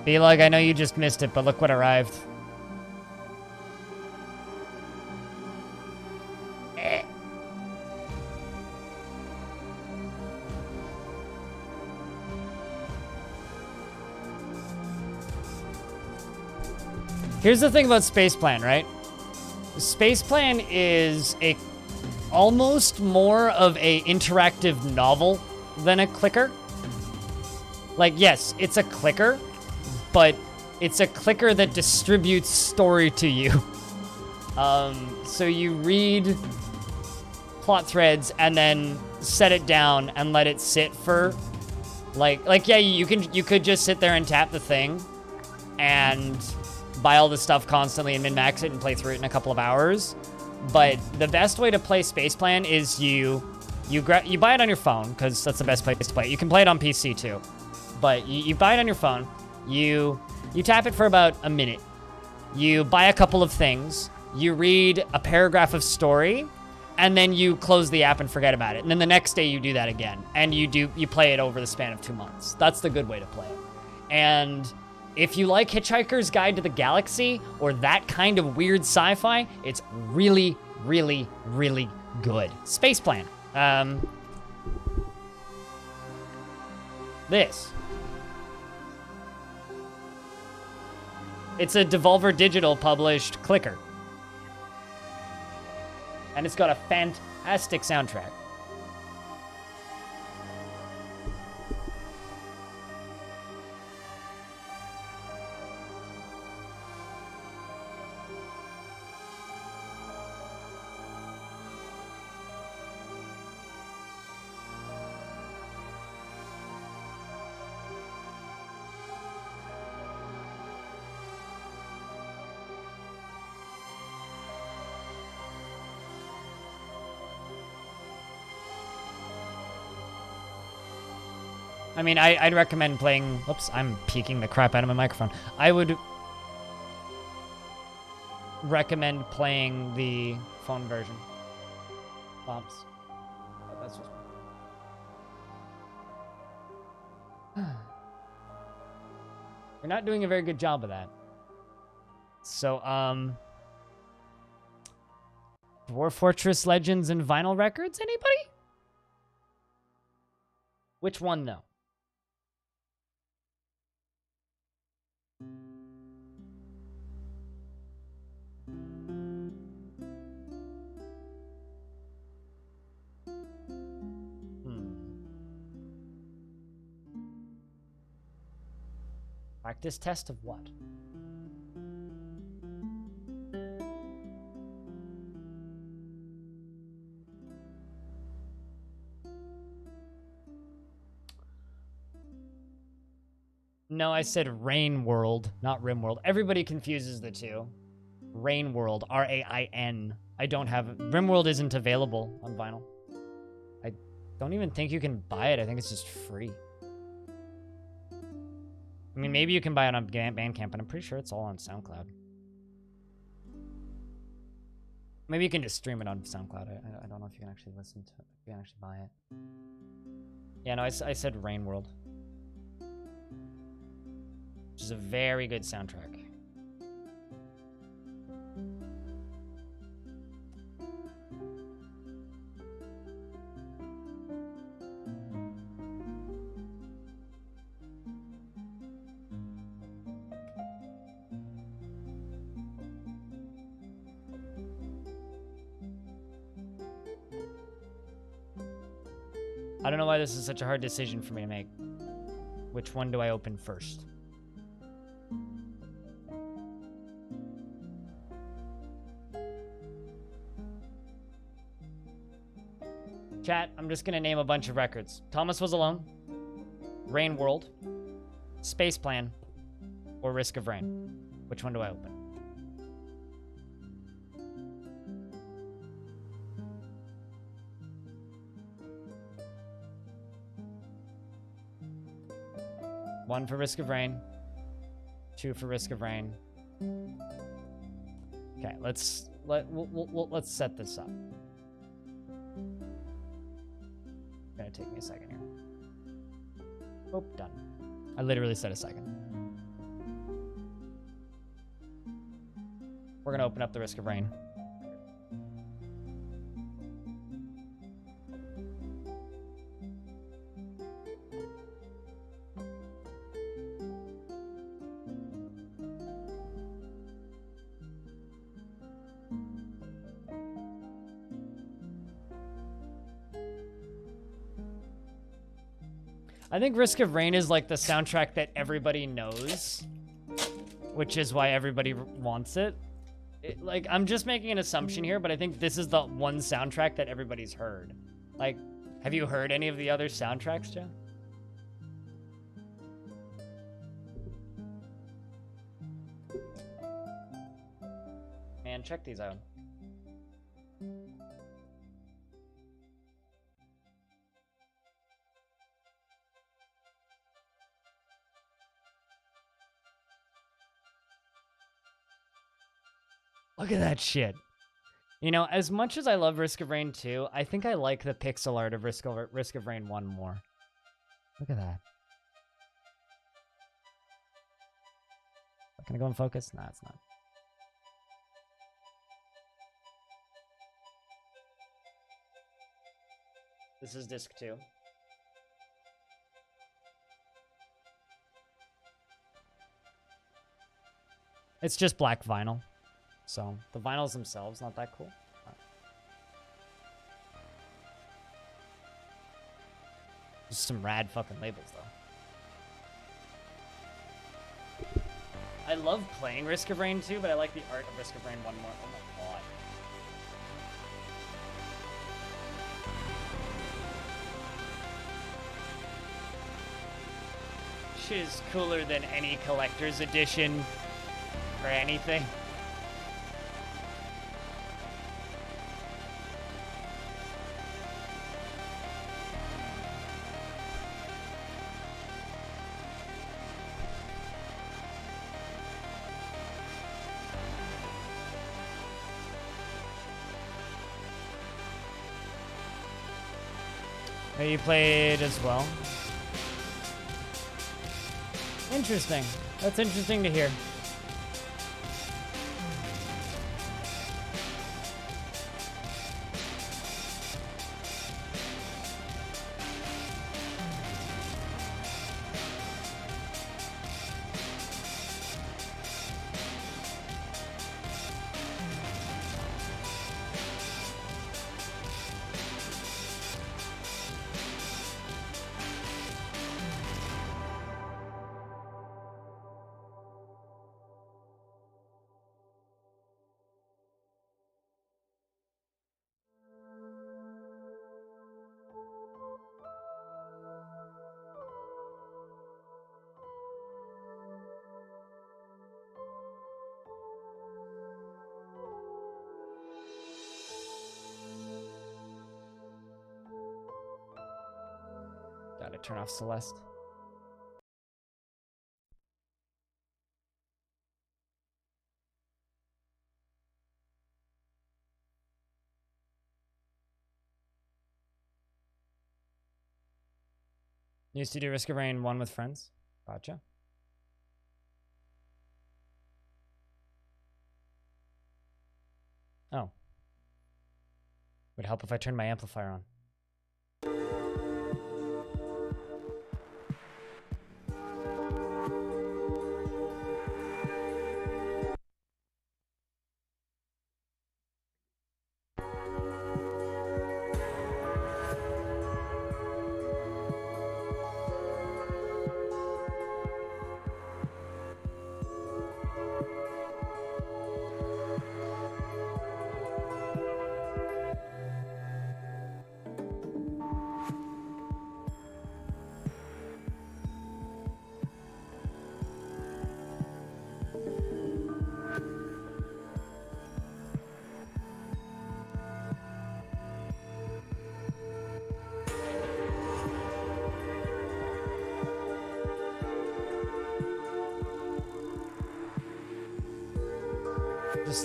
Speaker 1: Be like, I know you just missed it, but look what arrived. Here's the thing about Space Plan, right? Space Plan is almost more of a interactive novel than a clicker. Like, yes, it's a clicker, but it's a clicker that distributes story to you. So you read plot threads and then set it down and let it sit for like yeah, you could just sit there and tap the thing and buy all the stuff constantly and min-max it and play through it in a couple of hours. But the best way to play Space Plan is you buy it on your phone, because that's the best place to play it. You can play it on PC too, but you buy it on your phone. You tap it for about a minute. You buy a couple of things. You read a paragraph of story, and then you close the app and forget about it. And then the next day you do that again, and you play it over the span of 2 months. That's the good way to play it. And if you like Hitchhiker's Guide to the Galaxy or that kind of weird sci-fi, it's really, really, really good. Space Plan. This. It's a Devolver Digital published clicker. And it's got a fantastic soundtrack. I mean, I'd recommend playing... Whoops, I'm peeking the crap out of my microphone. I would recommend playing the phone version. Bumps. Oh, that's just... You're not doing a very good job of that. So, Dwarf Fortress Legends and Vinyl Records, anybody? Which one, though? Practice test of what? No, I said Rain World, not Rim World. Everybody confuses the two. Rain World, R-A-I-N. I don't have... Rim World isn't available on vinyl. I don't even think you can buy it. I think it's just free. I mean, maybe you can buy it on Bandcamp, but I'm pretty sure it's all on SoundCloud. Maybe you can just stream it on SoundCloud. I don't know if you can actually listen to it. You can actually buy it. Yeah, no, I said Rain World. Which is a very good soundtrack. I don't know why this is such a hard decision for me to make. Which one do I open first? Chat, I'm just gonna name a bunch of records. Thomas Was Alone, Rain World, Space Plan, or Risk of Rain. Which one do I open? One for Risk of Rain, two for Risk of Rain. Okay, let's set this up. Gonna take me a second here. Oh, done. I literally said a second. We're gonna open up the Risk of Rain. I think Risk of Rain is like the soundtrack that everybody knows, which is why everybody wants it. Like, I'm just making an assumption here, but I think this is the one soundtrack that everybody's heard. Like, have you heard any of the other soundtracks, Joe? Man, check these out. Look at that shit. You know, as much as I love Risk of Rain 2, I think I like the pixel art of Risk of Rain 1 more. Look at that. Can I go in focus? Nah, it's not. This is disc 2. It's just black vinyl. So, the vinyls themselves, not that cool. Just some rad fucking labels, though. I love playing Risk of Rain 2, but I like the art of Risk of Rain 1 more. Oh my god. Shit is cooler than any collector's edition or anything. You played as well. Interesting. That's interesting to hear. Gotta turn off Celeste. You used to do Risk of Rain 1 with friends? Gotcha. Oh. Would help if I turned my amplifier on.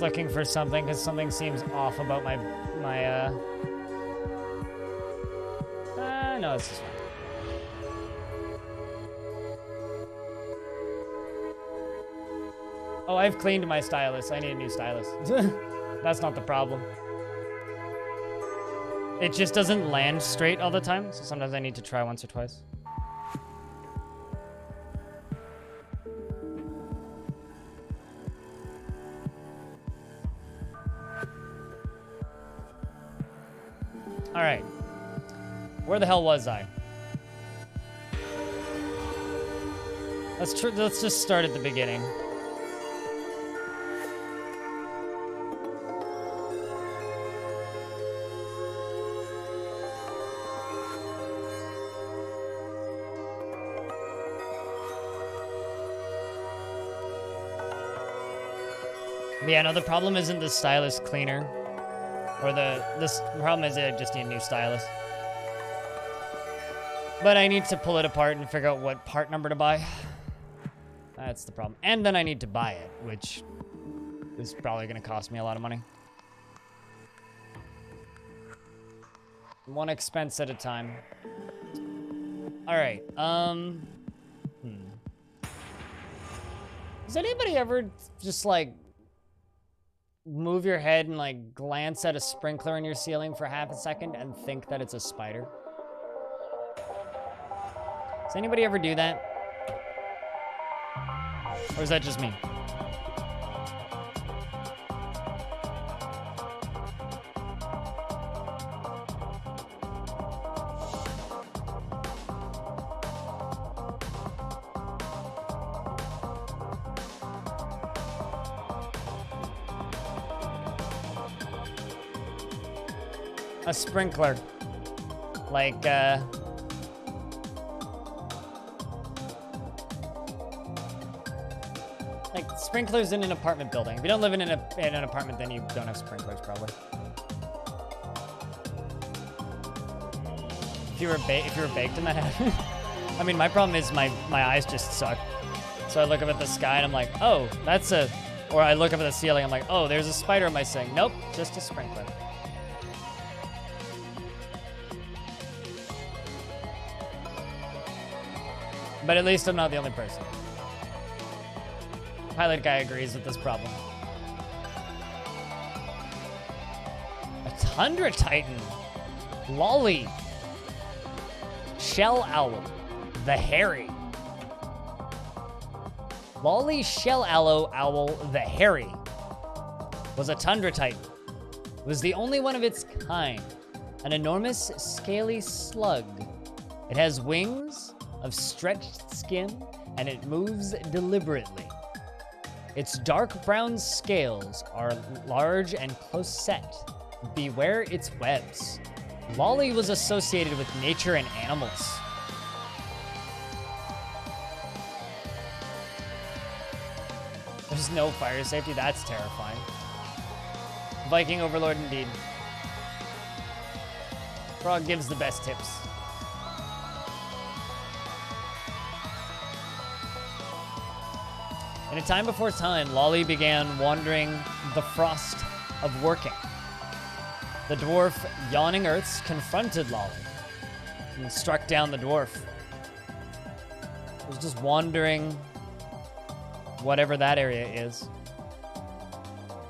Speaker 1: just looking for something because something seems off about my no, it's just fine. Oh, I've cleaned my stylus. I need a new stylus. That's not the problem. It just doesn't land straight all the time, so sometimes I need to try once or twice. All right. Where the hell was I? Let's just start at the beginning. Yeah, no, the problem isn't the stylus cleaner. Or the problem is I just need a new stylus. But I need to pull it apart and figure out what part number to buy. That's the problem. And then I need to buy it, which is probably going to cost me a lot of money. One expense at a time. All right. Does anybody ever just like move your head and like glance at a sprinkler in your ceiling for half a second and think that it's a spider? Does anybody ever do that? Or is that just me? A sprinkler. Like, sprinklers in an apartment building. If you don't live in an apartment, then you don't have sprinklers, probably. If you were baked in that, I mean, my problem is my eyes just suck. So I look up at the sky and I'm like, oh, that's a, or I look up at the ceiling, I'm like, oh, there's a spider in my sink. Nope, just a sprinkler. But at least I'm not the only person. Pilot guy agrees with this problem. A Tundra Titan. Lolly. Shell Owl. The Hairy. Lolly Shell Owl the Hairy was a Tundra Titan. It was the only one of its kind. An enormous, scaly slug. It has wings of stretched skin, and it moves deliberately. Its dark brown scales are large and close set. Beware its webs. Lolly was associated with nature and animals. There's no fire safety, that's terrifying. Viking Overlord indeed. Frog gives the best tips. In a time before time, Lolly began wandering the frost of working. The dwarf, Yawning Earths, confronted Lolly and struck down the dwarf. It was just wandering whatever that area is.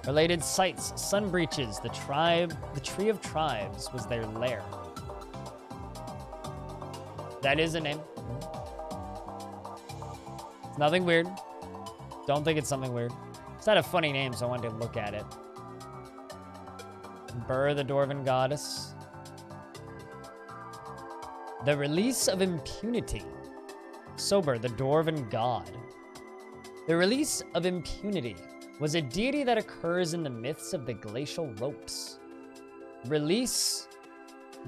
Speaker 1: Related sites, Sun Breaches, the Tree of Tribes was their lair. That is a name. It's nothing weird. Don't think it's something weird. It's not a funny name, so I wanted to look at it. Burr, the Dwarven Goddess. The Release of Impunity. Sober, the Dwarven God. The Release of Impunity was a deity that occurs in the myths of the glacial ropes. The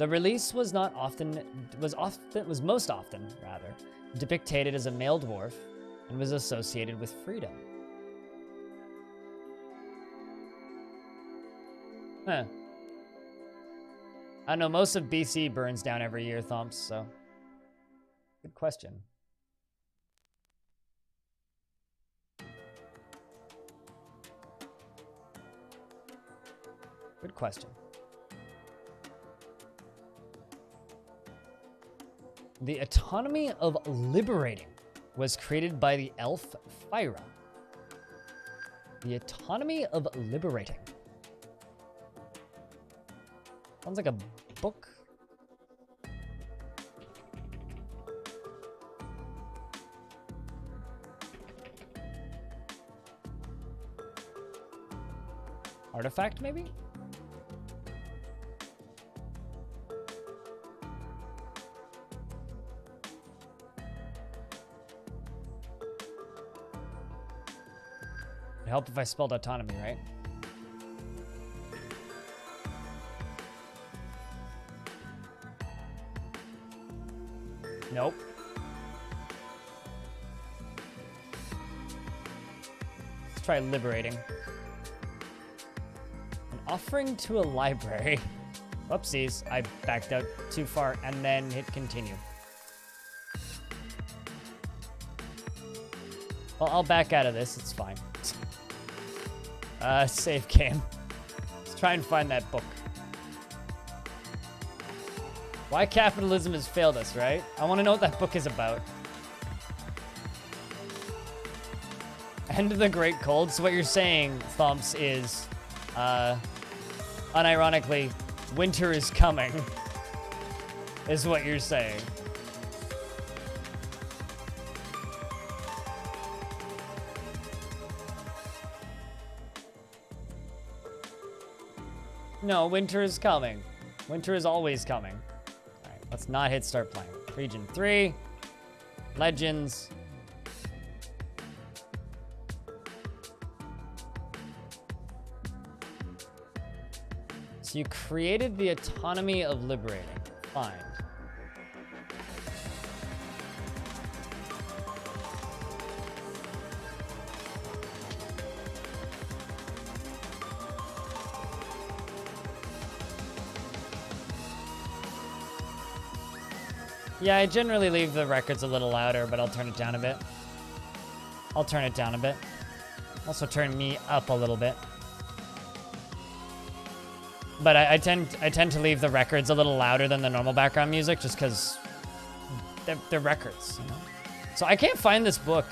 Speaker 1: release was most often depicted as a male dwarf and was associated with freedom. Huh. I know most of BC burns down every year, Thumps, so good question. Good question. The autonomy of liberating was created by the elf Fyra. The autonomy of liberating. Sounds like a book. Artifact, maybe? It'd help if I spelled autonomy, right? Nope. Let's try liberating. An offering to a library. Whoopsies, I backed out too far and then hit continue. Well, I'll back out of this, it's fine. Save game. Let's try and find that book. Why capitalism has failed us, right? I want to know what that book is about. End of the Great Cold. So what you're saying, Thumps, is, unironically, winter is coming, is what you're saying. No, winter is coming. Winter is always coming. All right, let's not hit start playing. Region 3, Legends. So you created the autonomy of liberating. Fine. Yeah, I generally leave the records a little louder, but I'll turn it down a bit. I'll turn it down a bit. Also turn me up a little bit. But I tend to leave the records a little louder than the normal background music just because they're records, you know? So I can't find this book.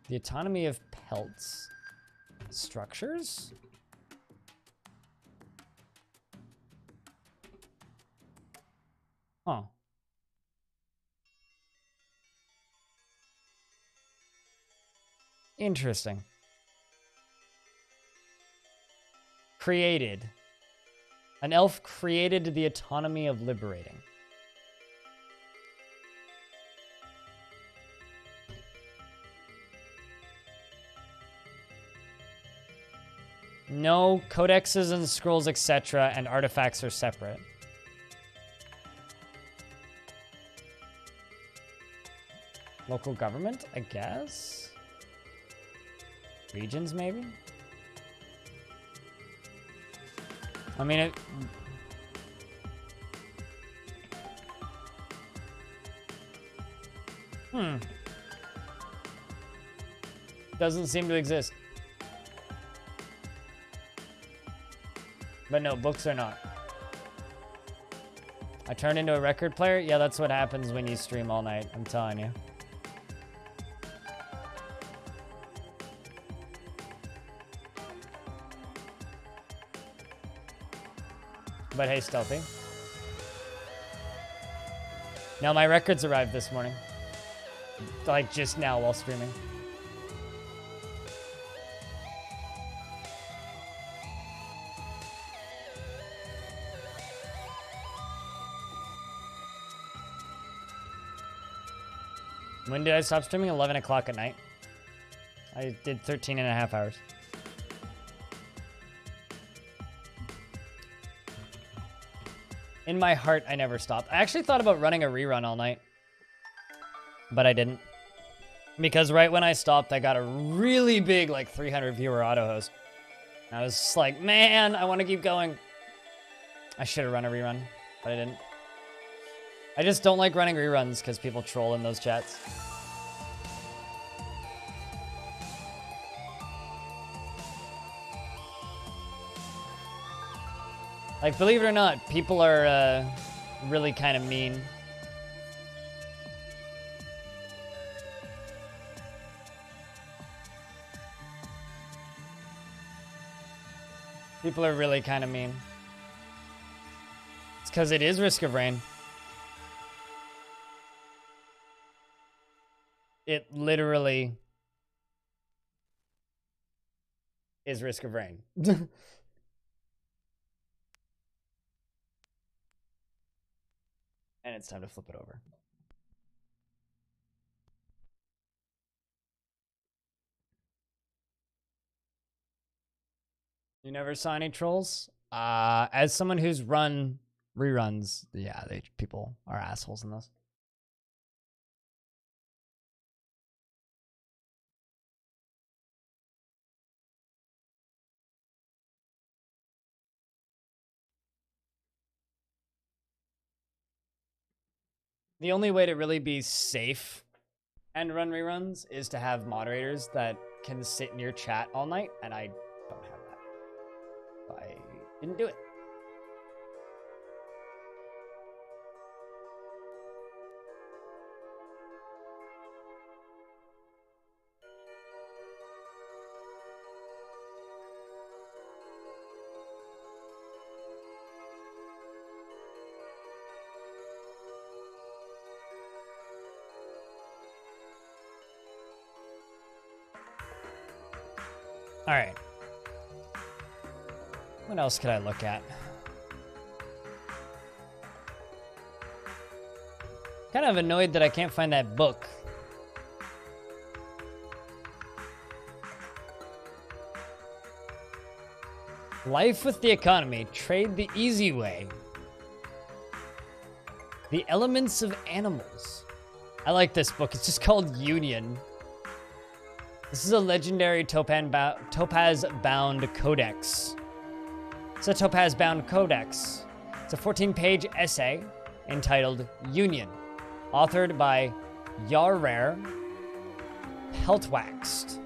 Speaker 1: The autonomy of pelts. Structures? Huh. Interesting. Created. An elf created the autonomy of liberating. No, codexes and scrolls, etc., and artifacts are separate. Local government, I guess? Regions, maybe? I mean, it... Doesn't seem to exist. But no, books are not. I turned into a record player? Yeah, that's what happens when you stream all night, I'm telling you. But hey, Stealthy. Now my records arrived this morning. Like just now while streaming. When did I stop streaming? 11 o'clock at night. I did 13 and a half hours. In my heart, I never stopped. I actually thought about running a rerun all night. But I didn't. Because right when I stopped, I got a really big, like, 300 viewer auto host. And I was just like, man, I want to keep going. I should have run a rerun, but I didn't. I just don't like running reruns because people troll in those chats. Like, believe it or not, people are really kind of mean. People are really kind of mean. It's because it is Risk of Rain. It literally is Risk of Rain. And it's time to flip it over. You never saw any trolls? As someone who's run reruns, yeah, people are assholes in those. The only way to really be safe and run reruns is to have moderators that can sit in your chat all night, and I don't have that. I didn't do it. All right. What else could I look at? Kind of annoyed that I can't find that book. Life with the economy. Trade the easy way. The elements of animals. I like this book. It's just called Union. This is a legendary topaz-bound codex. It's a topaz-bound codex. It's a 14-page essay entitled Union, authored by Yarer Peltwaxt.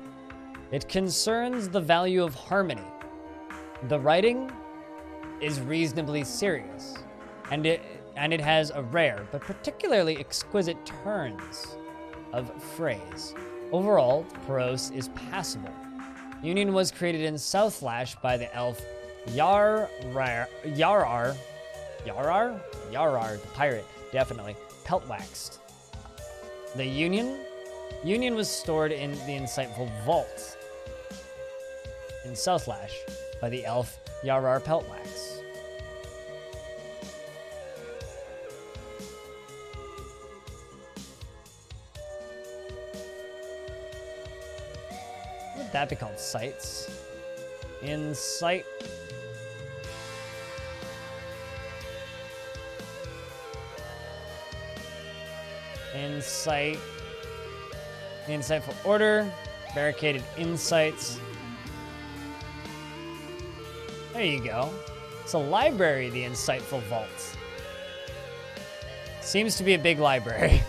Speaker 1: It concerns the value of harmony. The writing is reasonably serious, and it has a rare but particularly exquisite turns of phrase. Overall, the prose is passable. Union was created in Southflash by the elf Yarar, the pirate, definitely, Peltwaxt. The Union was stored in the insightful vault in Southflash by the elf Yarar Peltwaxt. Would that be called sites? Insight. Insight. Insightful order. Barricaded insights. There you go. It's a library, the Insightful Vault. Seems to be a big library.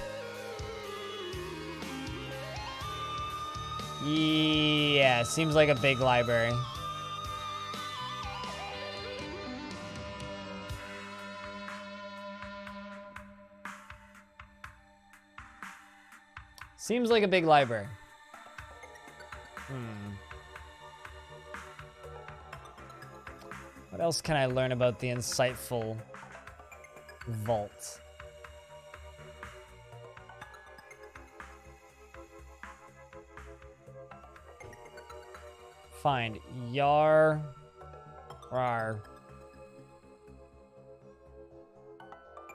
Speaker 1: Yeah, seems like a big library. Seems like a big library. What else can I learn about the Insightful Vault? Find Rar.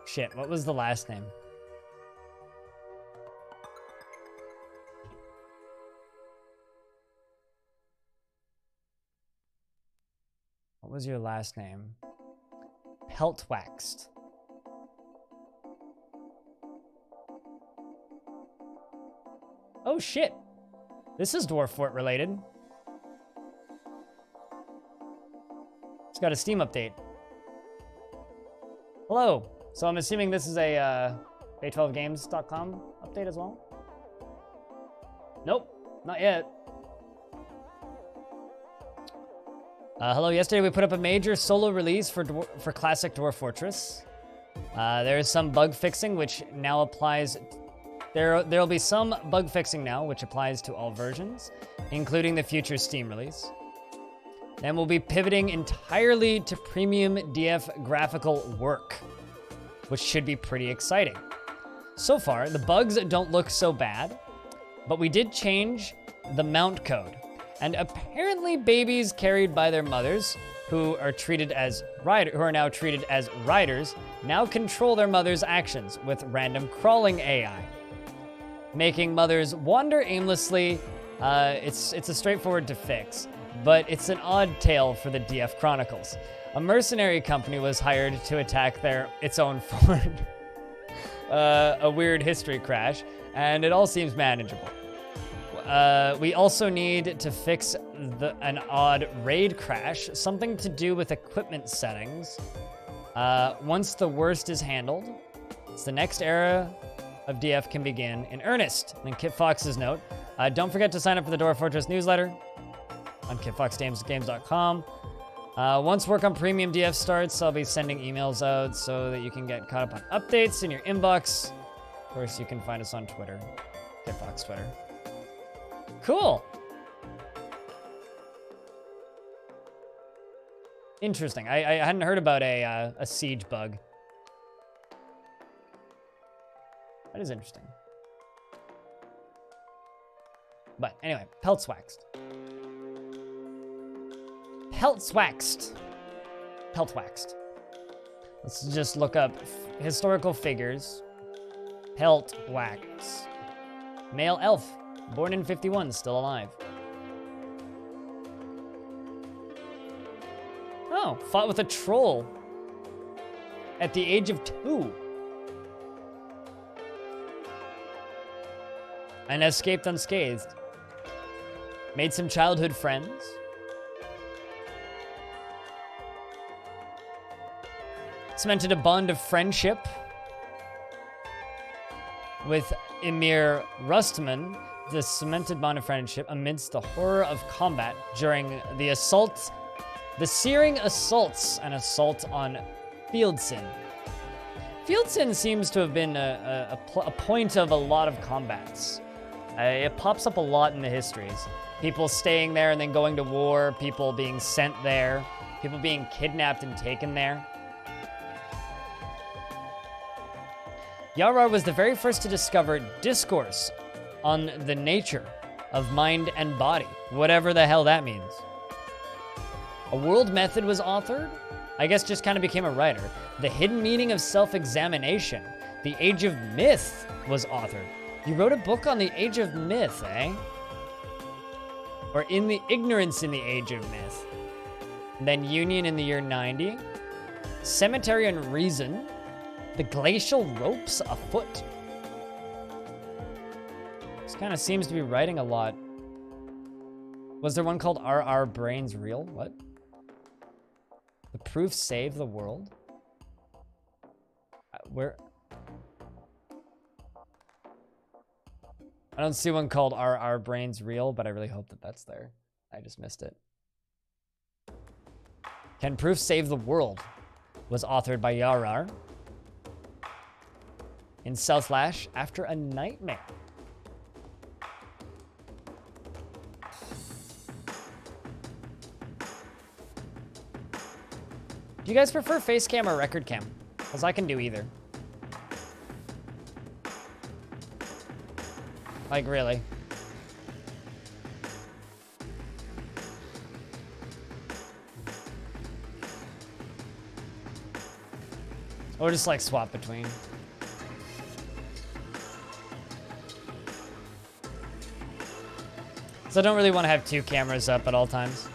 Speaker 1: Shit, what was the last name? What was your last name? Peltwaxt. Oh shit. This is Dwarf Fort related. It's got a Steam update. Hello. So I'm assuming this is a bay12games.com update as well? Nope, not yet. Hello, yesterday we put up a major solo release for Classic Dwarf Fortress. There is some bug fixing which now applies... There'll be some bug fixing now which applies to all versions, including the future Steam release. Then we'll be pivoting entirely to premium DF graphical work, which should be pretty exciting. So far, the bugs don't look so bad, but we did change the mount code. And apparently babies carried by their mothers, who are now treated as riders, now control their mother's actions with random crawling AI. Making mothers wander aimlessly, it's a straightforward to fix, but it's an odd tale for the DF Chronicles. A mercenary company was hired to attack its own fort. A weird history crash, and it all seems manageable. We also need to fix an odd raid crash, something to do with equipment settings. Once the worst is handled, it's the next era of DF can begin in earnest. And then Kit Fox's note, don't forget to sign up for the Dwarf Fortress newsletter on kitfoxgamesgames.com. Once work on premium DF starts, I'll be sending emails out so that you can get caught up on updates in your inbox. Of course, you can find us on Twitter, KitFox Twitter. Cool. Interesting. I hadn't heard about a siege bug. That is interesting. But anyway, pelts waxed. Pelts waxed. Pelt waxed. Let's just look up historical figures. Pelt wax. Male elf. Born in 51, still alive. Oh, fought with a troll at the age of 2. And escaped unscathed. Made some childhood friends. Cemented a bond of friendship with Emir Rustman. The cemented bond of friendship amidst the horror of combat during the searing assaults and assault on Fieldsin. Fieldsin seems to have been a point of a lot of combats. It pops up a lot in the histories. People staying there and then going to war, people being sent there, people being kidnapped and taken there. Yarar was the very first to discover discourse on the nature of mind and body, whatever the hell that means. A world method was authored. I guess just kind of became a writer. The hidden meaning of self-examination. The Age of Myth was authored. You wrote a book on the Age of Myth, eh? Or in the Ignorance in the Age of Myth. And then Union in the year 90. Cemetery and Reason. The Glacial Ropes Afoot. This kind of seems to be writing a lot. Was there one called RR Brains Real? What? The Proof Save the World? Where? I don't see one called RR Brains Real, but I really hope that that's there. I just missed it. Can Proof Save the World? Was authored by Yarar. In Southlash after a nightmare. Do you guys prefer face cam or record cam? Because I can do either. Like, really. Or just like swap between. So I don't really want to have 2 cameras up at all times.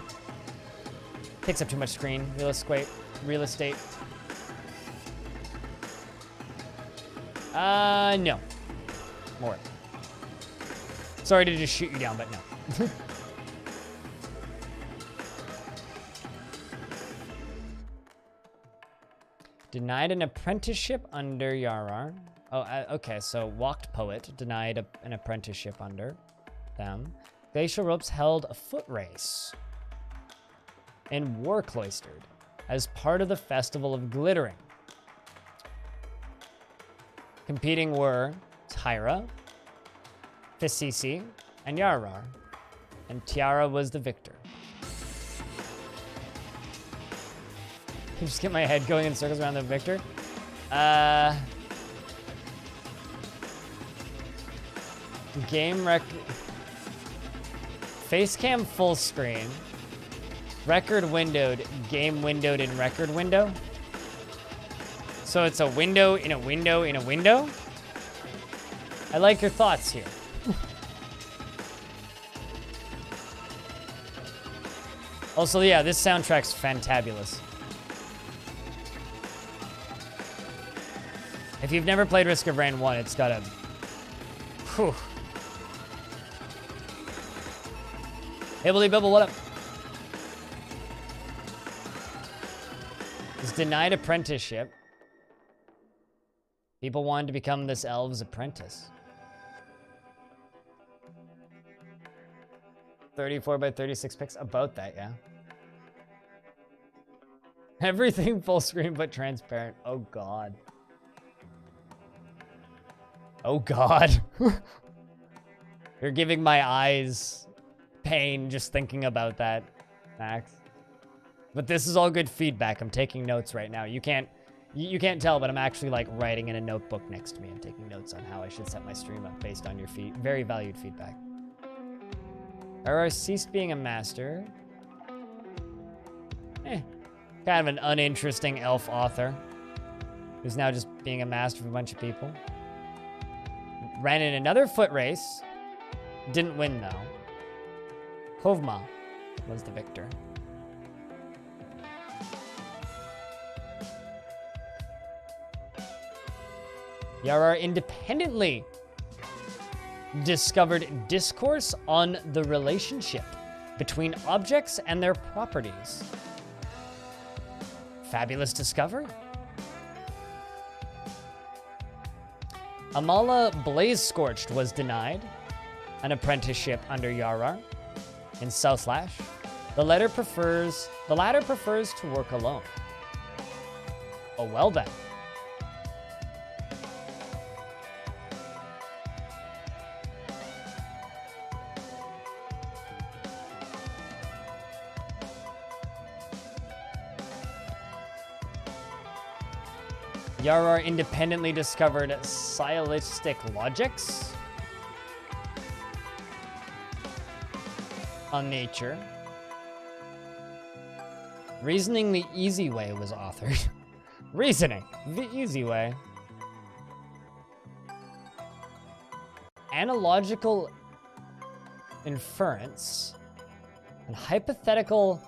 Speaker 1: Takes up too much screen, real estate. No. More. Sorry to just shoot you down, but no. Denied an apprenticeship under Yarar. Oh, okay, so Walked Poet denied an apprenticeship under them. Glacial Ropes held a foot race. and war cloistered as part of the Festival of Glittering. Competing were Tyra, Fisisi, and Yarar, and Tiara was the victor. Can you just get my head going in circles around the victor? Game rec... Facecam full screen. Record windowed, game windowed in record window. So it's a window in a window in a window? I like your thoughts here. Also, yeah, this soundtrack's fantabulous. If you've never played Risk of Rain 1, it's got a... Whew. Hey, Billy Bibble, what up? Was denied apprenticeship. People wanted to become this elf's apprentice. 34 by 36 pics. About that, yeah. Everything full screen but transparent. Oh, God. Oh, God. You're giving my eyes pain just thinking about that, Max. But this is all good feedback. I'm taking notes right now. You can't tell, but I'm actually like writing in a notebook next to me. I'm taking notes on how I should set my stream up based on your very valued feedback. RR ceased being a master. Kind of an uninteresting elf author who's now just being a master for a bunch of people. Ran in another foot race. Didn't win, though. Hovma was the victor. Yarar independently discovered discourse on the relationship between objects and their properties. Fabulous discovery. Amala Blaze Scorched was denied an apprenticeship under Yarar in Southlash. The latter prefers to work alone. Oh, well then. Yarar independently discovered stylistic logics on nature. Reasoning the Easy Way was authored. Reasoning the Easy Way. Analogical inference and hypothetical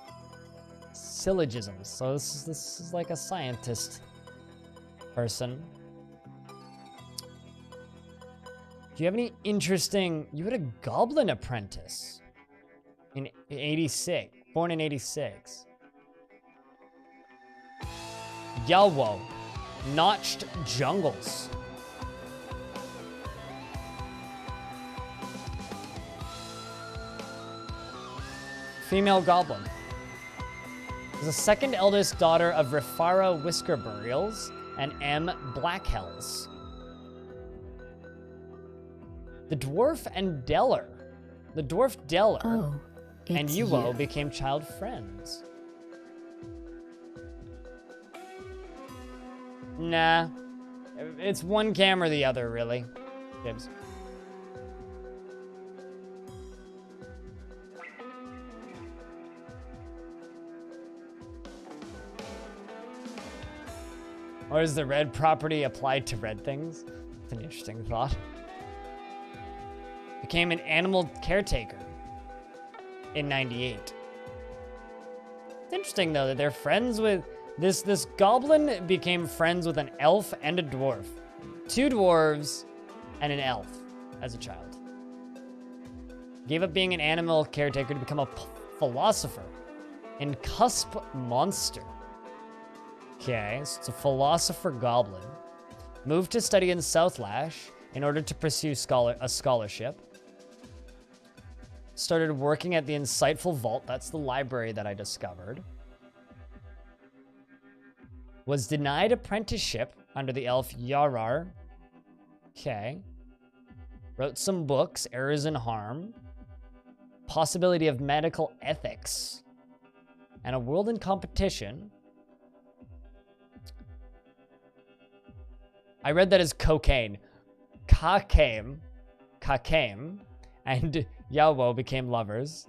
Speaker 1: syllogisms. So this is like a scientist person. Do you have any interesting... You had a goblin apprentice in 86. Born in 86. Yalwo. Notched Jungles. Female goblin. Was the second eldest daughter of Rifara Whiskerburials and M. Blackhells. The dwarf and Deller. The dwarf Deller and Yuo became child friends. Nah. It's one camera or the other, really. Gibbs. Or is the red property applied to red things? That's an interesting thought. Became an animal caretaker in 98. It's interesting, though, that they're friends with... This goblin became friends with an elf and a dwarf. 2 dwarves and an elf as a child. Gave up being an animal caretaker to become a philosopher in Cusp Monster. Okay, so it's a philosopher goblin. Moved to study in Southlash in order to pursue a scholarship. started working at the Insightful Vault. That's the library that I discovered. Was denied apprenticeship under the elf Yarar. Okay. Wrote some books, Errors and Harm. Possibility of medical ethics. And a world in competition. I read that as cocaine. Kakame and Yawo became lovers.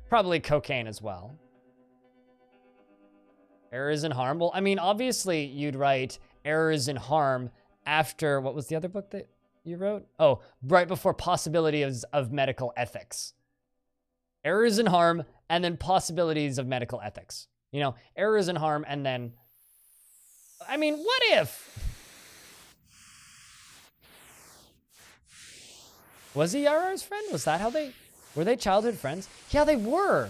Speaker 1: Probably cocaine as well. Errors and Harm. Well, I mean, obviously you'd write Errors and Harm after, what was the other book that you wrote? Oh, right before Possibilities of Medical Ethics. Errors and Harm, and then Possibilities of Medical Ethics. You know, Errors and Harm, and then, I mean, what if? Was he Yarar's friend? Was that how were they childhood friends? Yeah, they were.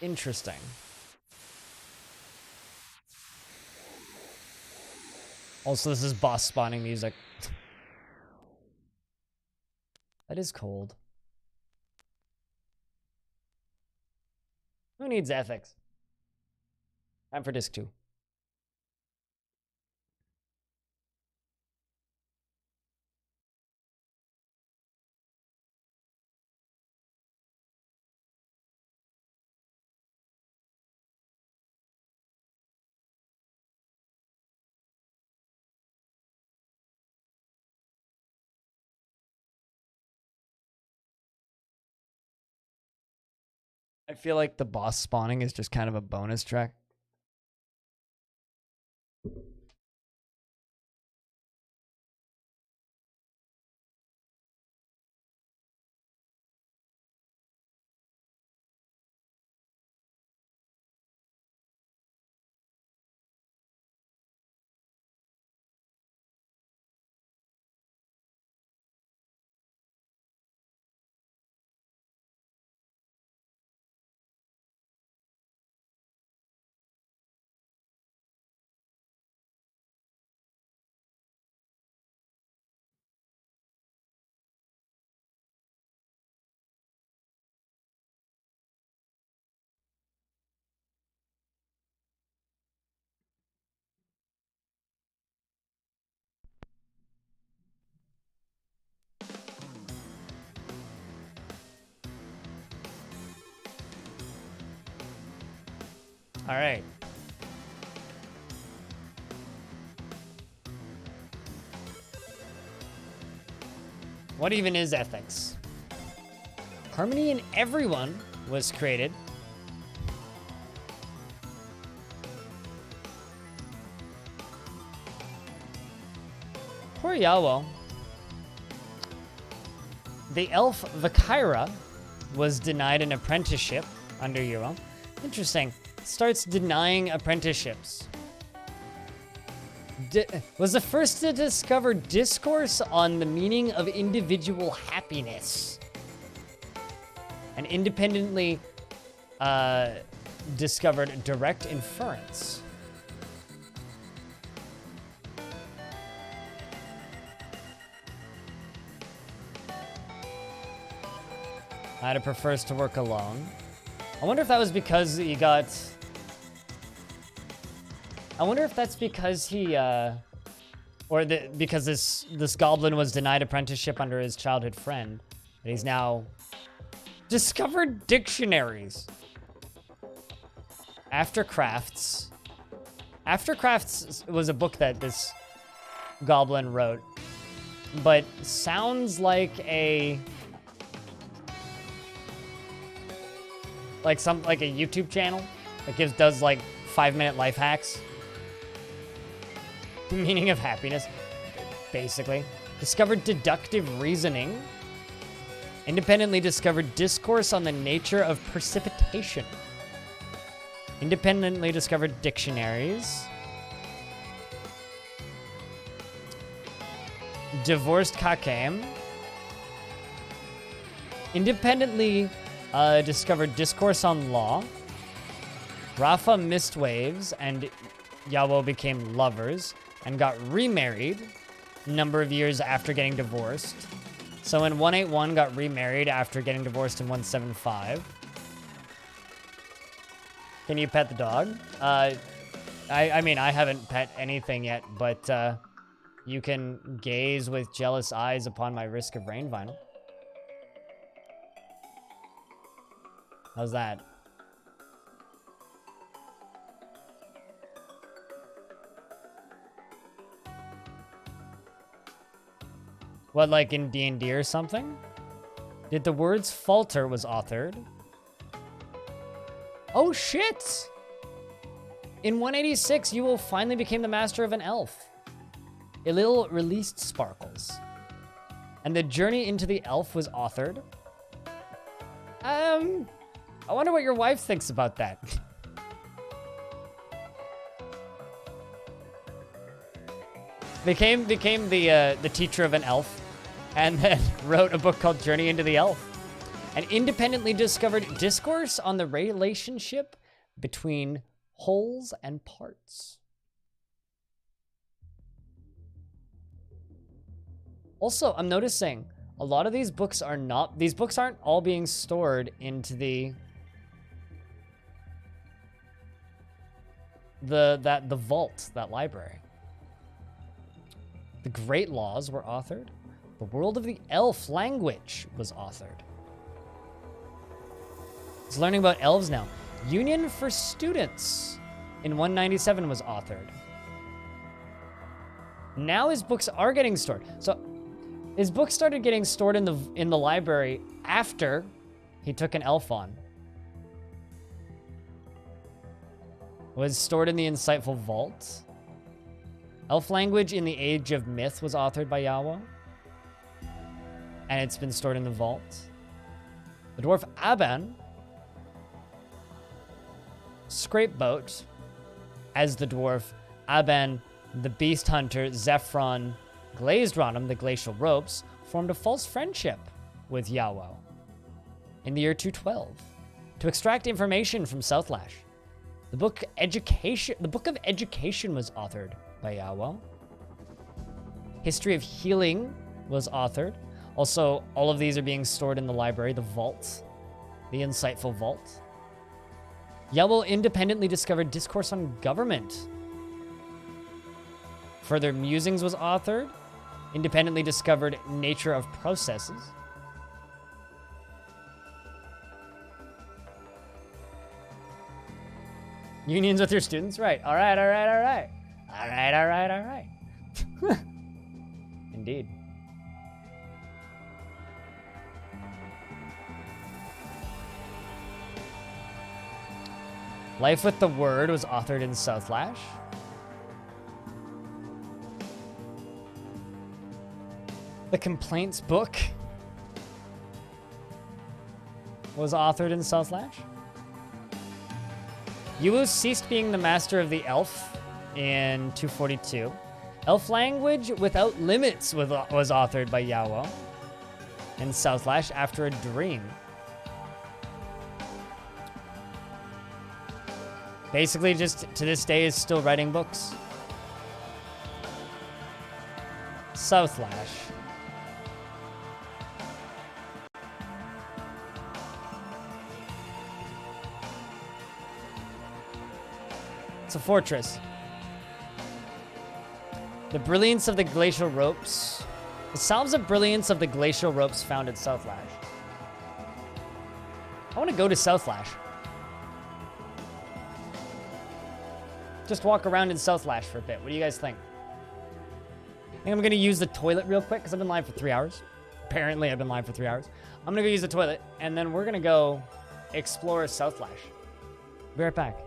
Speaker 1: Interesting. Also, this is boss spawning music. That is cold. Who needs ethics? Time for disc 2. I feel like the boss spawning is just kind of a bonus track. All right. What even is ethics? Harmony in everyone was created. Poor Yawo. The elf Vakira was denied an apprenticeship under Euro. Interesting. Starts denying apprenticeships. Was the first to discover discourse on the meaning of individual happiness. And independently discovered direct inference. Ida prefers to work alone. I wonder if that was because he got... I wonder if that's because he, because this goblin was denied apprenticeship under his childhood friend, and he's now discovered dictionaries. Aftercrafts. Aftercrafts was a book that this goblin wrote, but sounds like a YouTube channel that does like 5-minute life hacks. Meaning of happiness, basically. Discovered deductive reasoning. Independently discovered discourse on the nature of precipitation. Independently discovered dictionaries. Divorced Kakame. Independently discovered discourse on law. Rafa missed waves and Yawo became lovers and got remarried. number of years after getting divorced. So in 181 got remarried after getting divorced in 175. Can you pet the dog? I mean, I haven't pet anything yet, but you can gaze with jealous eyes upon my Risk of Rain vinyl. How's that? What, like in D&D or something? Did the words falter was authored? Oh, shit! In 186, you will finally become the master of an elf. Ilil released Sparkles. And the journey into the elf was authored. I wonder what your wife thinks about that. became the teacher of an elf, and then wrote a book called Journey into the Elf, and independently discovered discourse on the relationship between wholes and parts. Also, I'm noticing a lot of these books aren't all being stored into the vault, that library. The Great Laws were authored. The World of the Elf language was authored. It's learning about elves now. Union for Students in 197 was authored. Now his books are getting stored. So his books started getting stored in the library after he took an elf on. Was stored in the Insightful Vault. Elf Language in the Age of Myth was authored by Yawo. And it's been stored in the vault. The Dwarf Aban, Scrapeboat, as the Dwarf Aban, the Beast Hunter, Zephron, Glazed Rodham, the Glacial Ropes, formed a false friendship with Yawo in the year 212 to extract information from Southlash. The Book of Education was authored by Yawo. History of Healing was authored. Also, all of these are being stored in the library, the vault, the Insightful Vault. Yawo independently discovered Discourse on Government. Further Musings was authored. Independently discovered Nature of Processes. Unions with your students? Right. All right. Indeed. Life with the Word was authored in Southlash. The Complaints book was authored in Southlash. Yuwu ceased being the master of the elf in 242. Elf Language Without Limits was authored by Yawo in Southlash after a dream. Basically, just to this day, is still writing books. Southlash. It's a fortress. The Brilliance of the Glacial Ropes. The Salves of Brilliance of the Glacial Ropes found at Southlash. I want to go to Southlash. Just walk around in Southlash for a bit. What do you guys think? I think I'm going to use the toilet real quick because I've been live for 3 hours. Apparently, I've been live for 3 hours. I'm going to go use the toilet, and then we're going to go explore Southlash. Be right back.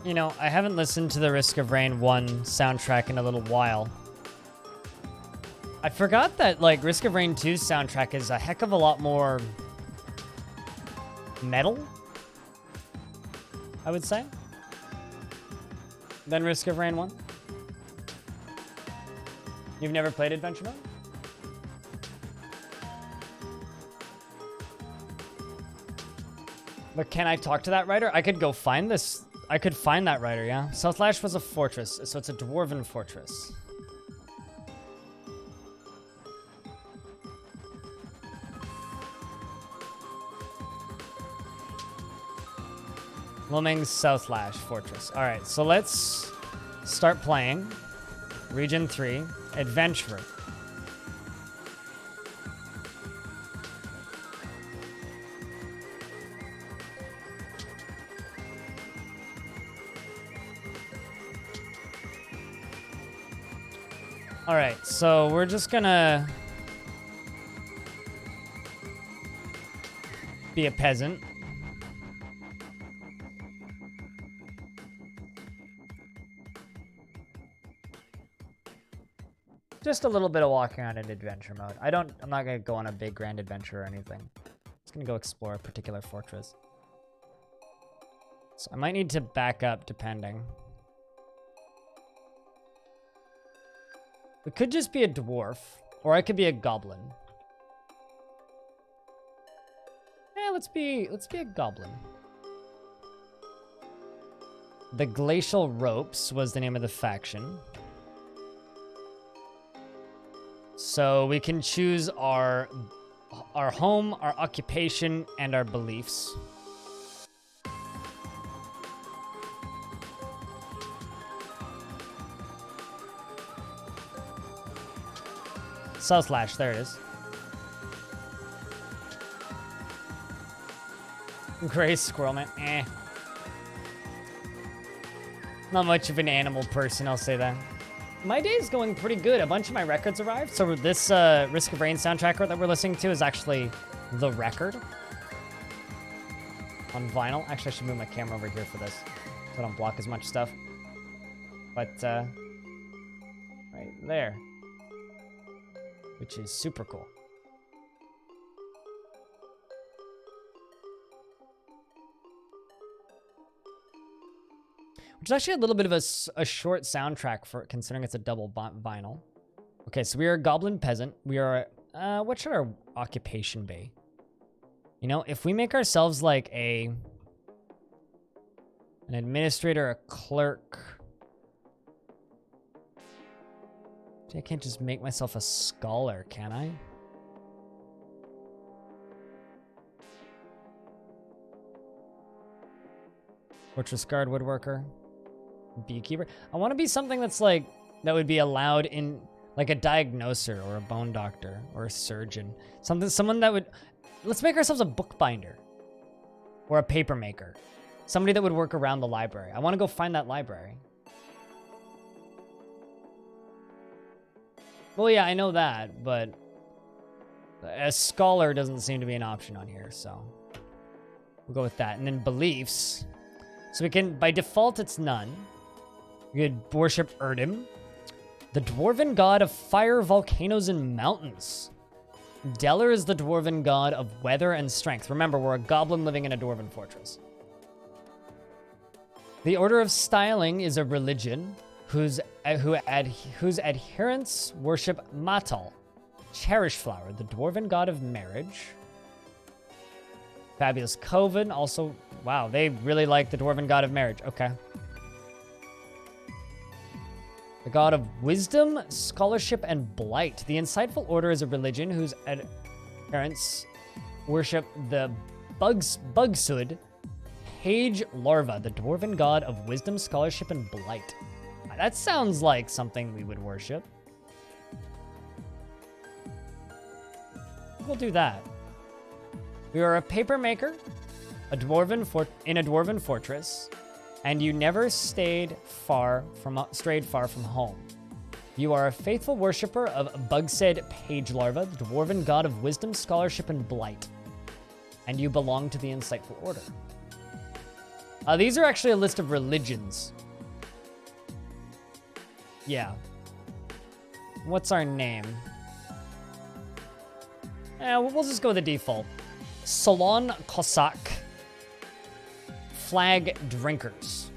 Speaker 1: You know, I haven't listened to the Risk of Rain 1 soundtrack in a little while. I forgot that, like, Risk of Rain 2's soundtrack is a heck of a lot more metal, I would say, than Risk of Rain 1. You've never played Adventure Mode? But can I talk to that writer? I could go find this. I could find that writer, yeah. Southlash was a fortress, so it's a dwarven fortress. Loming's Southlash fortress. All right, so let's start playing. Region 3, Adventurer. All right, so we're just gonna be a peasant. Just a little bit of walking around in adventure mode. I'm not gonna go on a big grand adventure or anything. I'm just gonna go explore a particular fortress. So I might need to back up depending. It could just be a dwarf, or I could be a goblin. Yeah, let's be a goblin. The Glacial Ropes was the name of the faction. So we can choose our home, our occupation, and our beliefs. Southlash, there it is. Gray squirrel man, eh. Not much of an animal person, I'll say that. My day is going pretty good. A bunch of my records arrived. So this Risk of Rain soundtrack that we're listening to is actually the record on vinyl. Actually, I should move my camera over here for this so I don't block as much stuff. But right there, which is super cool. Which is actually a little bit of a short soundtrack for considering it's a double vinyl. Okay, so we are a goblin peasant. We are, what should our occupation be? You know, if we make ourselves like an administrator, a clerk. I can't just make myself a scholar, can I? Fortress guard, woodworker. Beekeeper. I want to be something that's like, that would be allowed in, like a diagnoser or a bone doctor or a surgeon. Someone that would, let's make ourselves a bookbinder or a paper maker. Somebody that would work around the library. I want to go find that library. Well, yeah, I know that, but a scholar doesn't seem to be an option on here, so we'll go with that. And then beliefs. So we can, by default, it's none. We could worship Erdim, the dwarven god of fire, volcanoes, and mountains. Deller is the dwarven god of weather and strength. Remember, we're a goblin living in a dwarven fortress. The Order of Styling is a religion whose adherents worship Matal, Cherish Flower, the dwarven god of marriage. Fabulous Coven, also, wow, they really like the dwarven god of marriage. Okay. The god of wisdom, scholarship, and blight. The Insightful Order is a religion whose adherents worship the Bugsud, Page Larva, the dwarven god of wisdom, scholarship, and blight. That sounds like something we would worship. We'll do that. We are a paper maker, in a dwarven fortress, and you never strayed far from home. You are a faithful worshiper of Bugsaid Page Larva, the dwarven god of wisdom, scholarship, and blight, and you belong to the Insightful Order. These are actually a list of religions. Yeah. What's our name? We'll just go with the default. Salon Cossack. Flag Drinkers.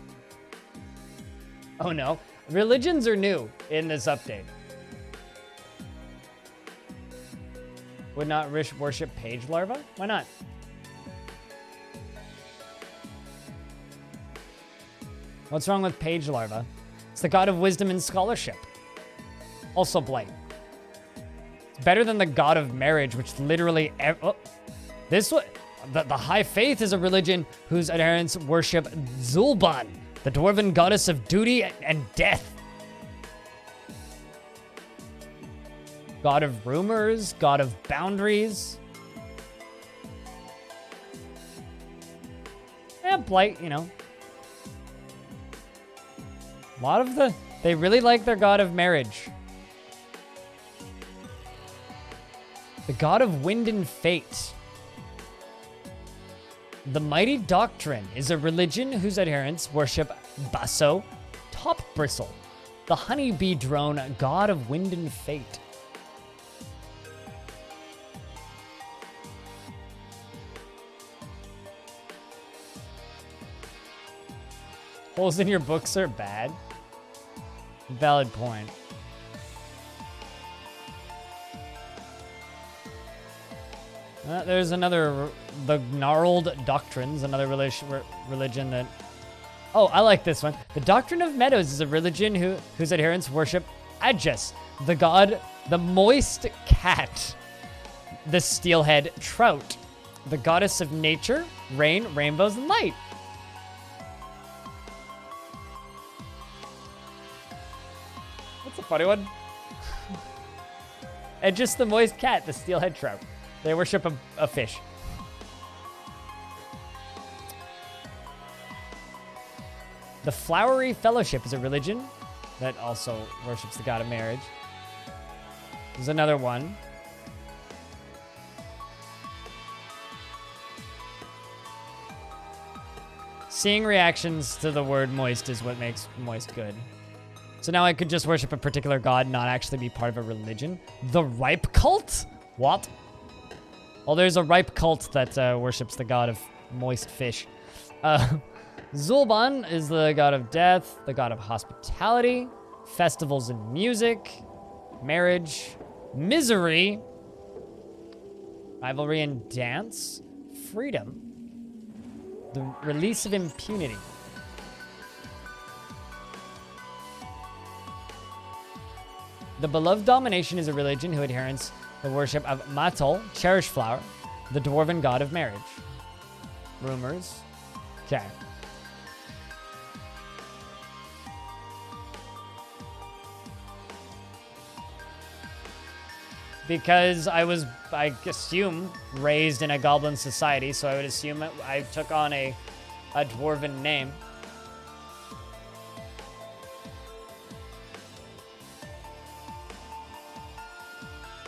Speaker 1: Oh no. Religions are new in this update. Would not worship Page Larva? Why not? What's wrong with Page Larva? It's the god of wisdom and scholarship. Also Blight. It's better than the god of marriage, which literally... The High Faith is a religion whose adherents worship Zulban, the dwarven goddess of duty and death. God of rumors, god of boundaries. Yeah, Blight, you know. A lot of they really like their god of marriage. The god of wind and fate. The Mighty Doctrine is a religion whose adherents worship Basso, Top Bristle, the honeybee drone god of wind and fate. Holes in your books are bad. Valid point. There's another, the Gnarled Doctrines, another religion that... Oh, I like this one. The Doctrine of Meadows is a religion whose adherents worship Adjus, the god, the moist cat, the steelhead trout, the goddess of nature, rain, rainbows, and light. That's a funny one. And just the moist cat, the steelhead trout. They worship a fish. The Flowery Fellowship is a religion that also worships the god of marriage. There's another one. Seeing reactions to the word moist is what makes moist good. So now I could just worship a particular god, not actually be part of a religion. The Ripe Cult? What? Well, there's a Ripe Cult that worships the god of moist fish. Zulban is the god of death, the god of hospitality, festivals and music, marriage, misery, rivalry and dance, freedom, the release of impunity. The Beloved Domination is a religion whose adherents the worship of Matol, Cherish Flower, the dwarven god of marriage. Rumors. Okay. Because I assume, raised in a goblin society, so I would assume I took on a dwarven name.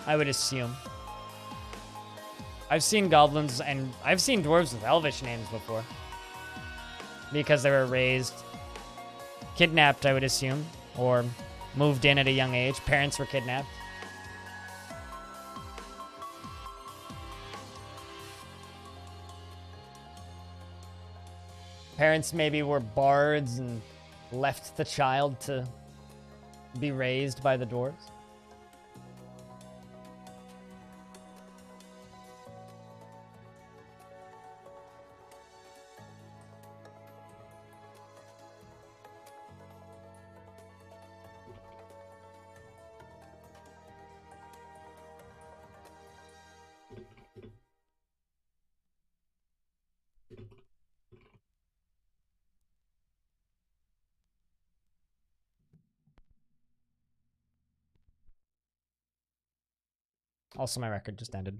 Speaker 1: I would assume. I've seen goblins and I've seen dwarves with elvish names before. Because they were raised, kidnapped, I would assume, or moved in at a young age. Parents were kidnapped. Parents maybe were bards and left the child to be raised by the dwarves. Also, my record just ended.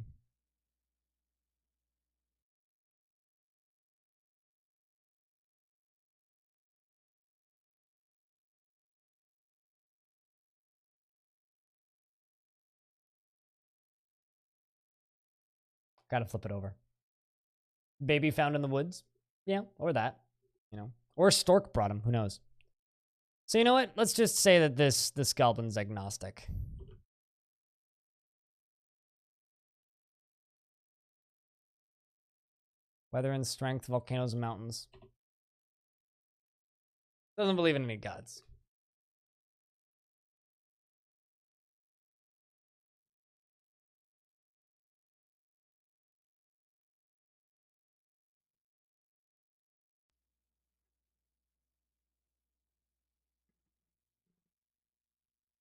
Speaker 1: Gotta flip it over. Baby found in the woods. Yeah, or that. you know, or Stork brought him. Who knows? So you know what? Let's just say that this goblin's agnostic. Weather and strength, volcanoes and mountains. Doesn't believe in any gods.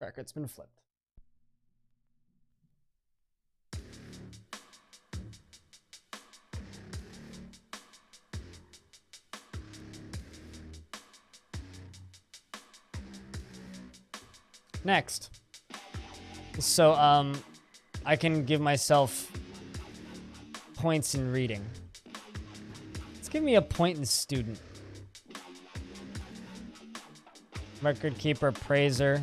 Speaker 1: Record's been flipped. Next. So, I can give myself points in reading. Let's give me a point in student. Record keeper, praiser.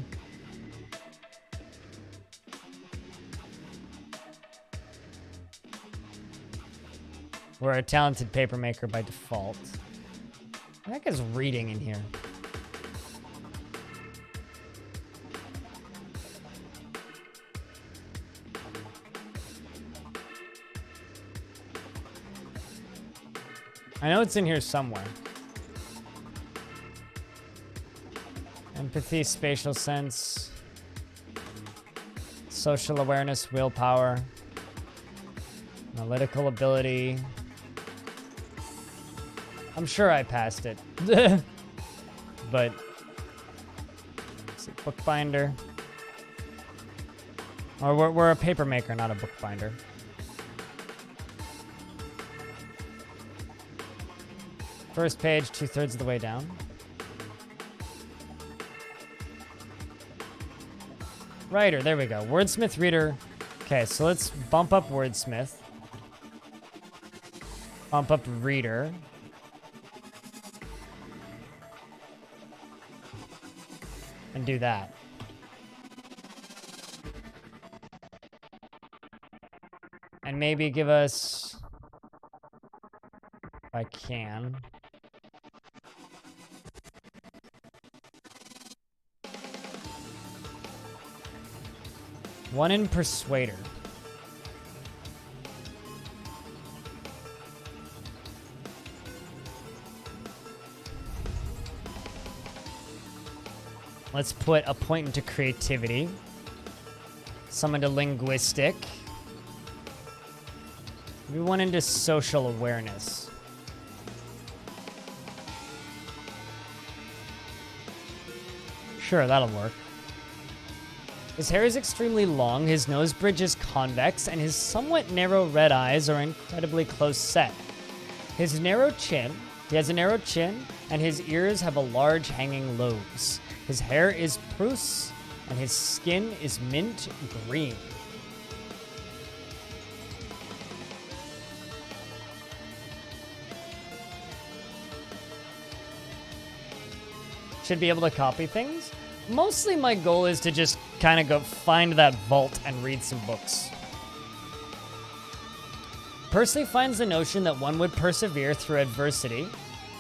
Speaker 1: We're a talented papermaker by default. What the heck is reading in here? I know it's in here somewhere. Empathy, spatial sense, social awareness, willpower, analytical ability. I'm sure I passed it. But it's a bookbinder. Or we're a papermaker, not a bookbinder. First page, 2/3 of the way down. Writer, there we go. Wordsmith, reader. Okay, so let's bump up wordsmith. Bump up reader. And do that. And maybe give us, if I can, one in persuader. Let's put a point into creativity. Some into linguistic. Maybe one into social awareness. Sure, that'll work. His hair is extremely long, his nose bridge is convex, and his somewhat narrow red eyes are incredibly close set. He has a narrow chin, and his ears have a large hanging lobes. His hair is puce, and his skin is mint green. Should be able to copy things. Mostly my goal is to just kind of go find that vault and read some books. Percy finds the notion that one would persevere through adversity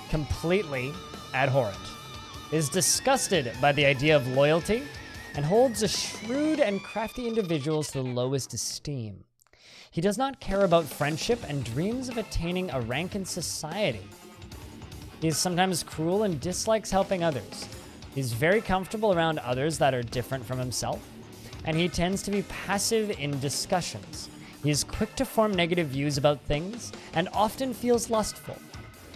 Speaker 1: completely abhorrent, is disgusted by the idea of loyalty, and holds a shrewd and crafty individuals to the lowest esteem. He does not care about friendship and dreams of attaining a rank in society. He is sometimes cruel and dislikes helping others. He's very comfortable around others that are different from himself, and he tends to be passive in discussions. He is quick to form negative views about things and often feels lustful.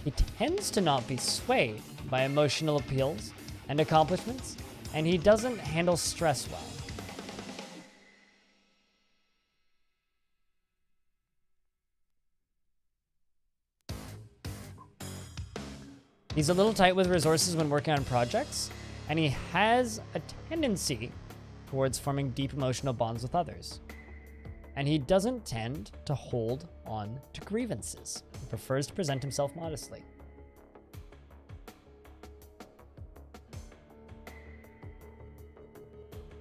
Speaker 1: He tends to not be swayed by emotional appeals and accomplishments, and he doesn't handle stress well. He's a little tight with resources when working on projects, and he has a tendency towards forming deep emotional bonds with others. And he doesn't tend to hold on to grievances. He prefers to present himself modestly.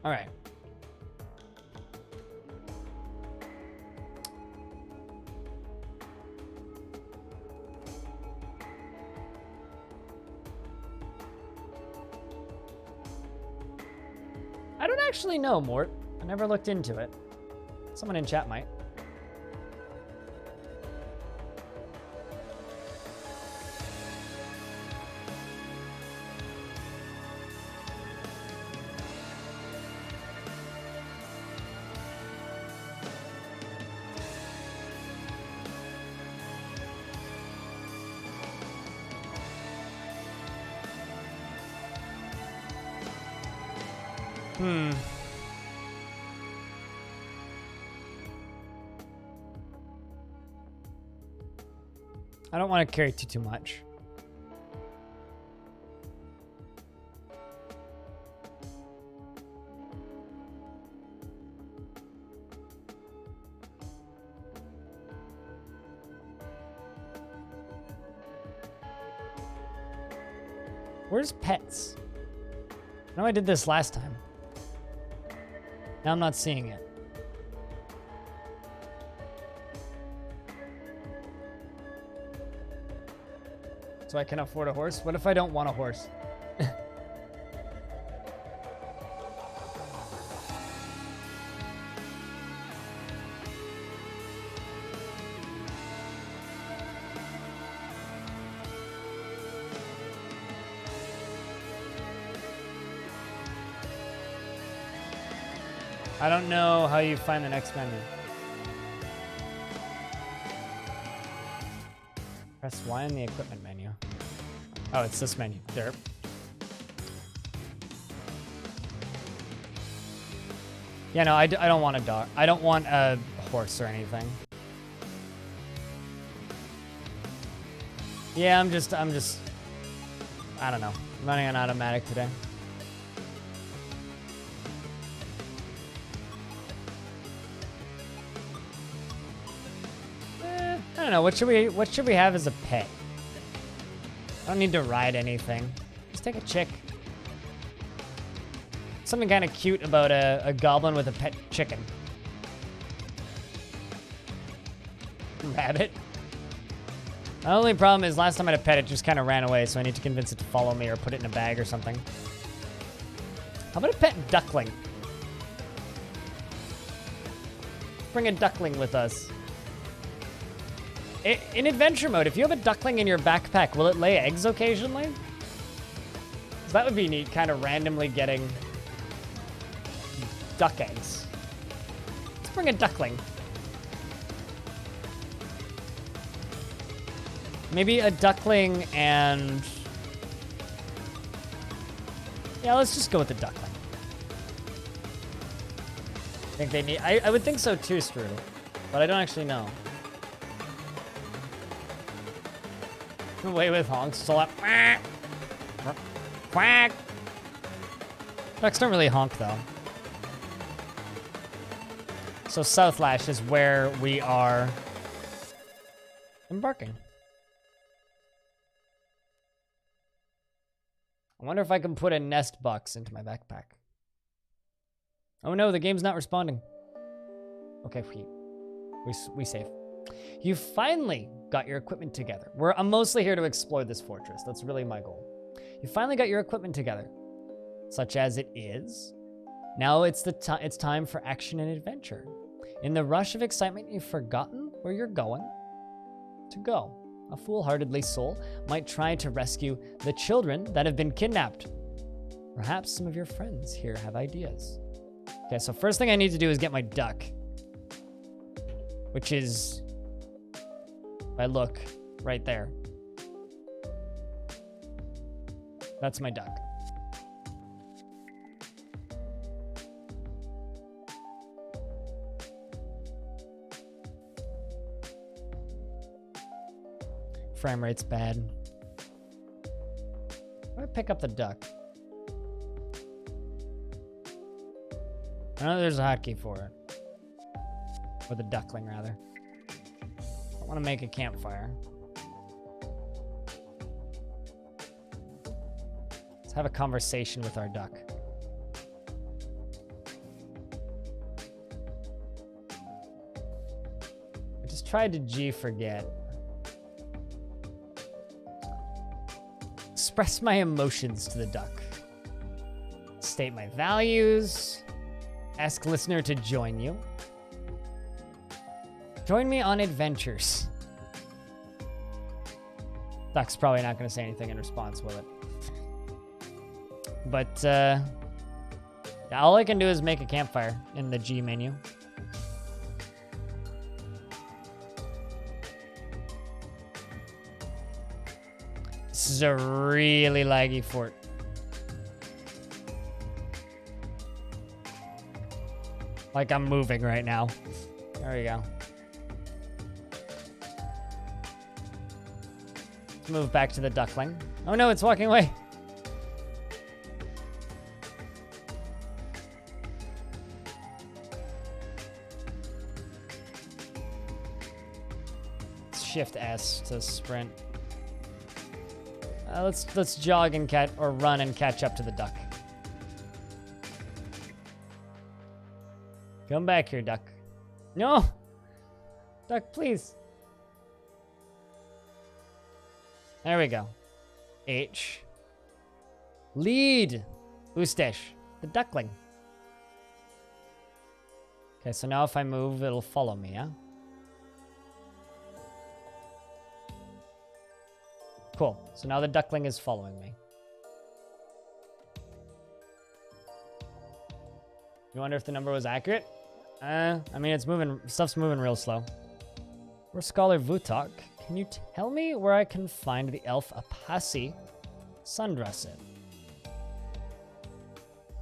Speaker 1: All right. I don't actually know, Mort. I never looked into it. Someone in chat might. I don't want to carry too much. Where's pets? I know I did this last time. Now I'm not seeing it. So I can afford a horse? What if I don't want a horse? I don't know how you find the next menu. Press Y in the equipment menu. Oh, it's this menu. Derp. Yeah, no, I don't want a dog. I don't want a horse or anything. Yeah, I'm just, I don't know. I'm running on automatic today. I don't know. What should we have as a pet? I don't need to ride anything. Just take a chick. Something kind of cute about a goblin with a pet chicken. Rabbit. The only problem is last time I had a pet, it just kind of ran away, so I need to convince it to follow me or put it in a bag or something. How about a pet duckling? Bring a duckling with us. In adventure mode, if you have a duckling in your backpack, will it lay eggs occasionally? 'Cause that would be neat, kind of randomly getting duck eggs. Let's bring a duckling. Maybe a duckling and... Yeah, let's just go with the duckling. I think they need... I would think so too, Strudel. But I don't actually know. Away with honks. So like, quack. Ducks don't really honk though. So Southlash is where we are embarking. I wonder if I can put a nest box into my backpack. Oh no, the game's not responding. Okay, we save. You finally got your equipment together. I'm mostly here to explore this fortress. That's really my goal. You finally got your equipment together, such as it is. Now it's time for action and adventure. In the rush of excitement, you've forgotten where you're going to go. A foolhardily soul might try to rescue the children that have been kidnapped. Perhaps some of your friends here have ideas. Okay, so first thing I need to do is get my duck, which is... If I look right there. That's my duck. Frame rate's bad. I'm gonna pick up the duck. I know there's a hotkey for it. Or the duckling, rather. I want to make a campfire. Let's have a conversation with our duck. I just tried to G forget. Express my emotions to the duck. state my values. Ask listener to join you. Join me on adventures. Duck's probably not going to say anything in response, will it? But, all I can do is make a campfire in the G menu. This is a really laggy fort. Like I'm moving right now. There we go. Let's move back to the duckling. Oh no, it's walking away. Shift S to sprint. Let's jog and run and catch up to the duck. Come back here, duck. No! Duck, please. There we go. H. Lead. Ustash, the duckling. Okay, so now if I move, it'll follow me, yeah? Cool. So now the duckling is following me. You wonder if the number was accurate? I mean, it's moving. Stuff's moving real slow. We're Scholar Vutok. Can you tell me where I can find the elf Apasi Sundresset?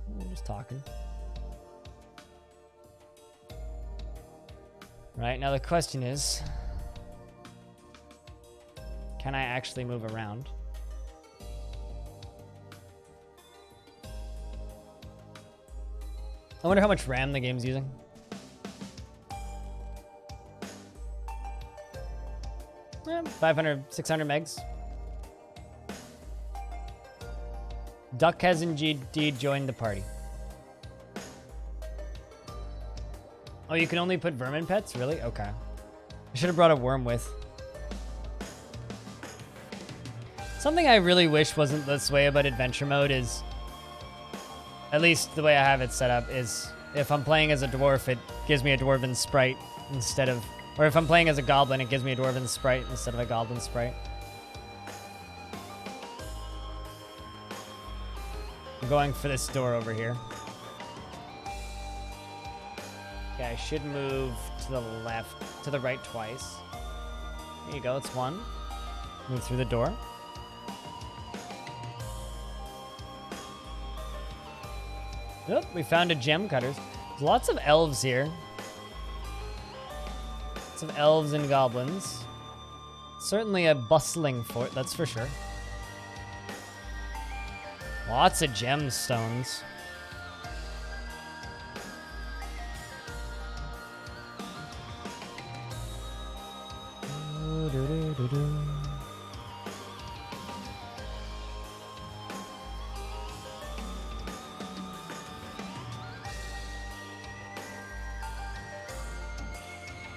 Speaker 1: We're just talking. Right, now the question is, can I actually move around? I wonder how much RAM the game's using. Eh, 500, 600 megs. Duck has indeed joined the party. Oh, you can only put vermin pets? Really? Okay. I should have brought a worm with. Something I really wish wasn't this way about adventure mode is, at least the way I have it set up, is if I'm playing as a dwarf, it gives me a dwarven sprite instead of, or if I'm playing as a goblin, it gives me a dwarven sprite instead of a goblin sprite. I'm going for this door over here. Okay, I should move to the left, to the right twice. There you go, it's one. Move through the door. Oh, we found a gem cutters. There's lots of elves here. Lots of elves and goblins. Certainly a bustling fort, that's for sure. Lots of gemstones.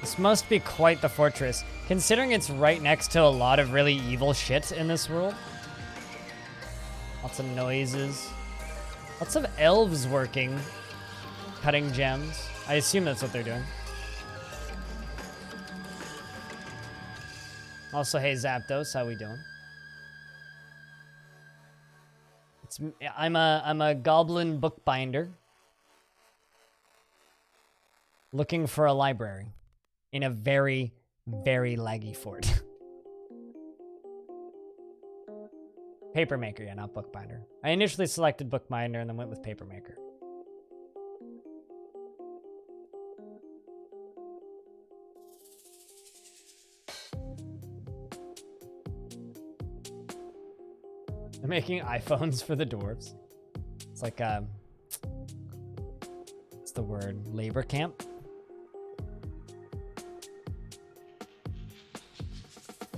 Speaker 1: This must be quite the fortress, considering it's right next to a lot of really evil shit in this world. Lots of noises. Lots of elves working, cutting gems. I assume that's what they're doing. Also, hey Zapdos, how we doing? I'm a goblin bookbinder looking for a library in a very, very laggy fort. Papermaker, yeah, not bookbinder. I initially selected bookbinder and then went with papermaker. They're making iPhones for the dwarves. It's like what's the word? Labor camp?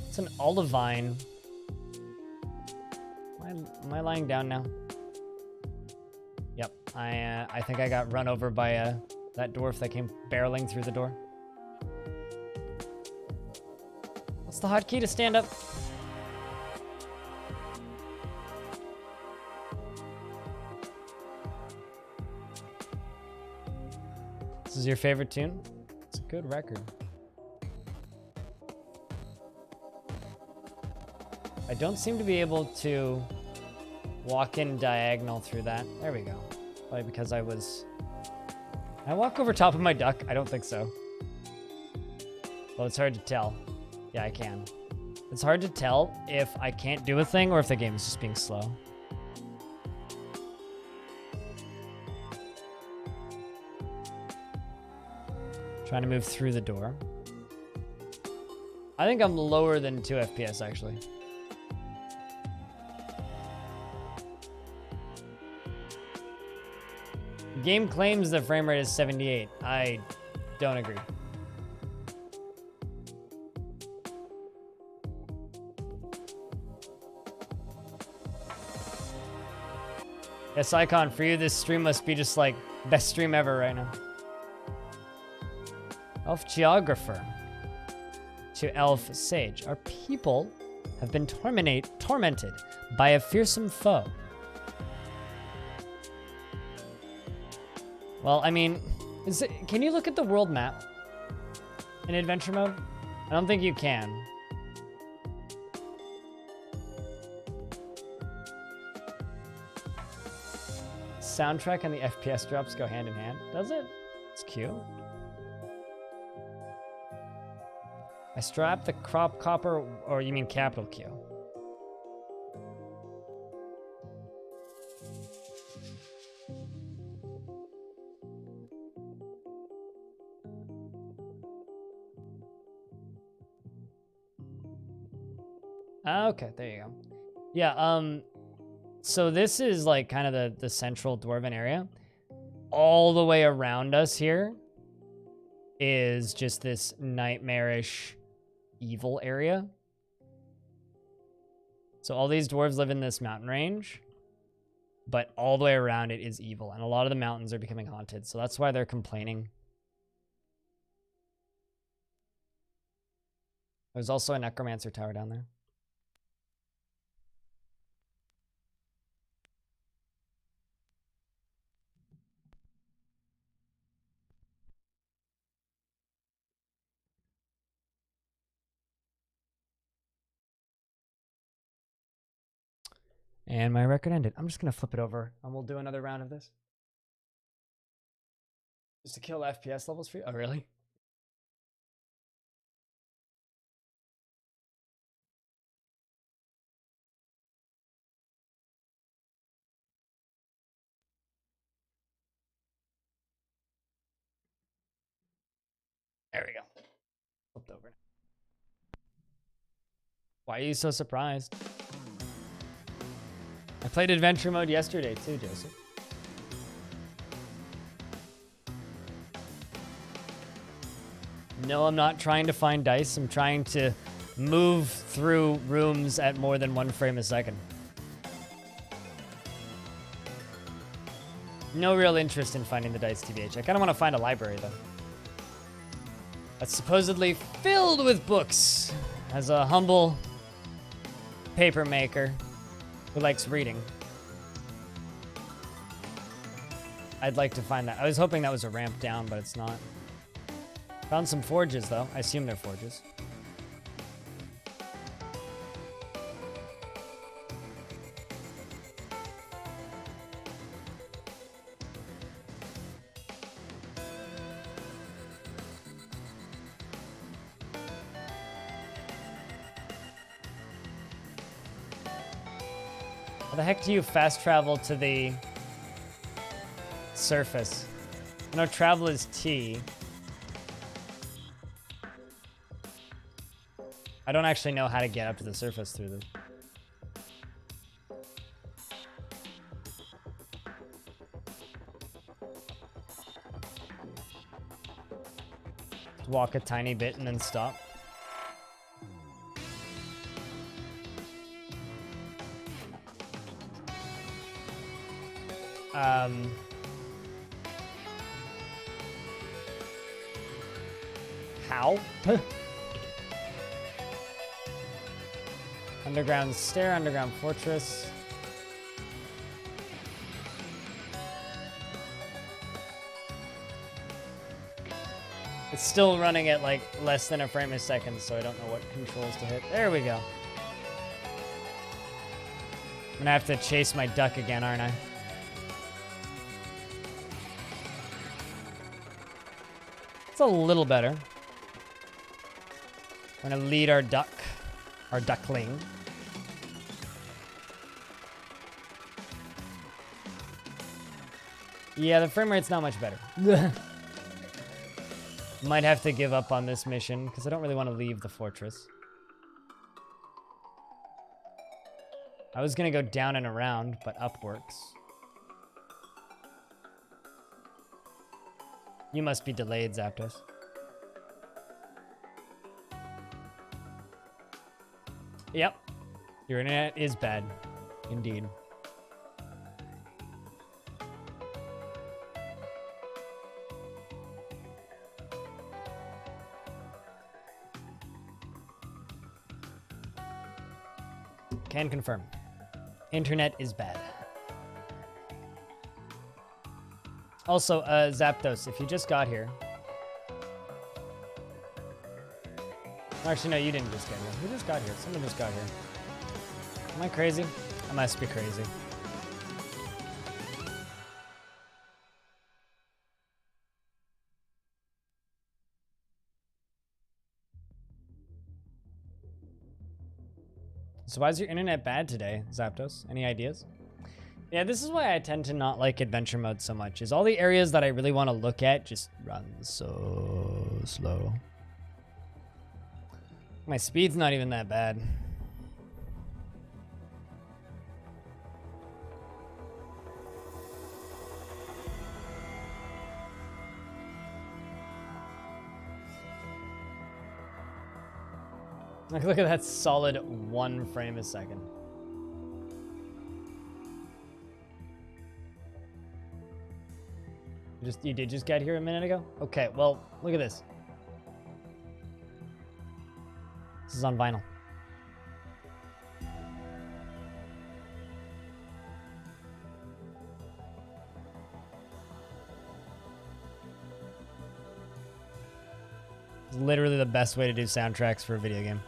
Speaker 1: It's an olivine. Am I lying down now? Yep. I think I got run over by that dwarf that came barreling through the door. What's the hotkey to stand up? This is your favorite tune? It's a good record. I don't seem to be able to walk in diagonal through that. There we go. Probably because I was... Can I walk over top of my duck? I don't think so. Well, it's hard to tell. Yeah, I can. It's hard to tell if I can't do a thing or if the game is just being slow. Trying to move through the door. I think I'm lower than 2 FPS, actually. The game claims the frame rate is 78. I don't agree. Yes, Icon, for you, this stream must be just like best stream ever right now. Elf Geographer to Elf Sage. Our people have been tormented by a fearsome foe. Well, I mean, can you look at the world map in adventure mode? I don't think you can. Soundtrack and the FPS drops go hand in hand. Does it? It's cute. I strap the crop copper, or you mean capital Q? Okay, there you go. Yeah, so this is like kind of the central dwarven area. All the way around us here is just this nightmarish evil area. So all these dwarves live in this mountain range, but all the way around it is evil, and a lot of the mountains are becoming haunted, so that's why they're complaining. There's also a necromancer tower down there. And my record ended. I'm just going to flip it over, and we'll do another round of this. Just to kill FPS levels for you? Oh, really? There we go. Flipped over. Why are you so surprised? I played adventure mode yesterday too, Joseph. No, I'm not trying to find dice. I'm trying to move through rooms at more than 1 frame a second. No real interest in finding the dice, TBH. I kind of want to find a library, though. That's supposedly filled with books. As a humble paper maker who likes reading, I'd like to find that. I was hoping that was a ramp down, but it's not. Found some forges, though. I assume they're forges. How the heck do you fast travel to the surface? I know travel is T. I don't actually know how to get up to the surface through this. Just walk a tiny bit and then stop. How? Underground stair, underground fortress. It's still running at like less than a frame a second, so I don't know what controls to hit. There we go. I'm gonna have to chase my duck again, aren't I? It's a little better. I'm gonna lead our duck, our duckling. Yeah, the frame rate's not much better. Might have to give up on this mission because I don't really want to leave the fortress. I was gonna go down and around, but up works. You must be delayed, Zapdos. Yep. Your internet is bad. Indeed. Can confirm. Internet is bad. Also, Zapdos, if you just got here. Actually, no, you didn't just get here. Who just got here? Someone just got here. Am I crazy? I must be crazy. So why is your internet bad today, Zapdos? Any ideas? Yeah, this is why I tend to not like adventure mode so much, is all the areas that I really want to look at just run so slow. My speed's not even that bad. Like, look at that solid 1 frame a second. You did just get here a minute ago? Okay, well, look at this. This is on vinyl. It's literally the best way to do soundtracks for a video game.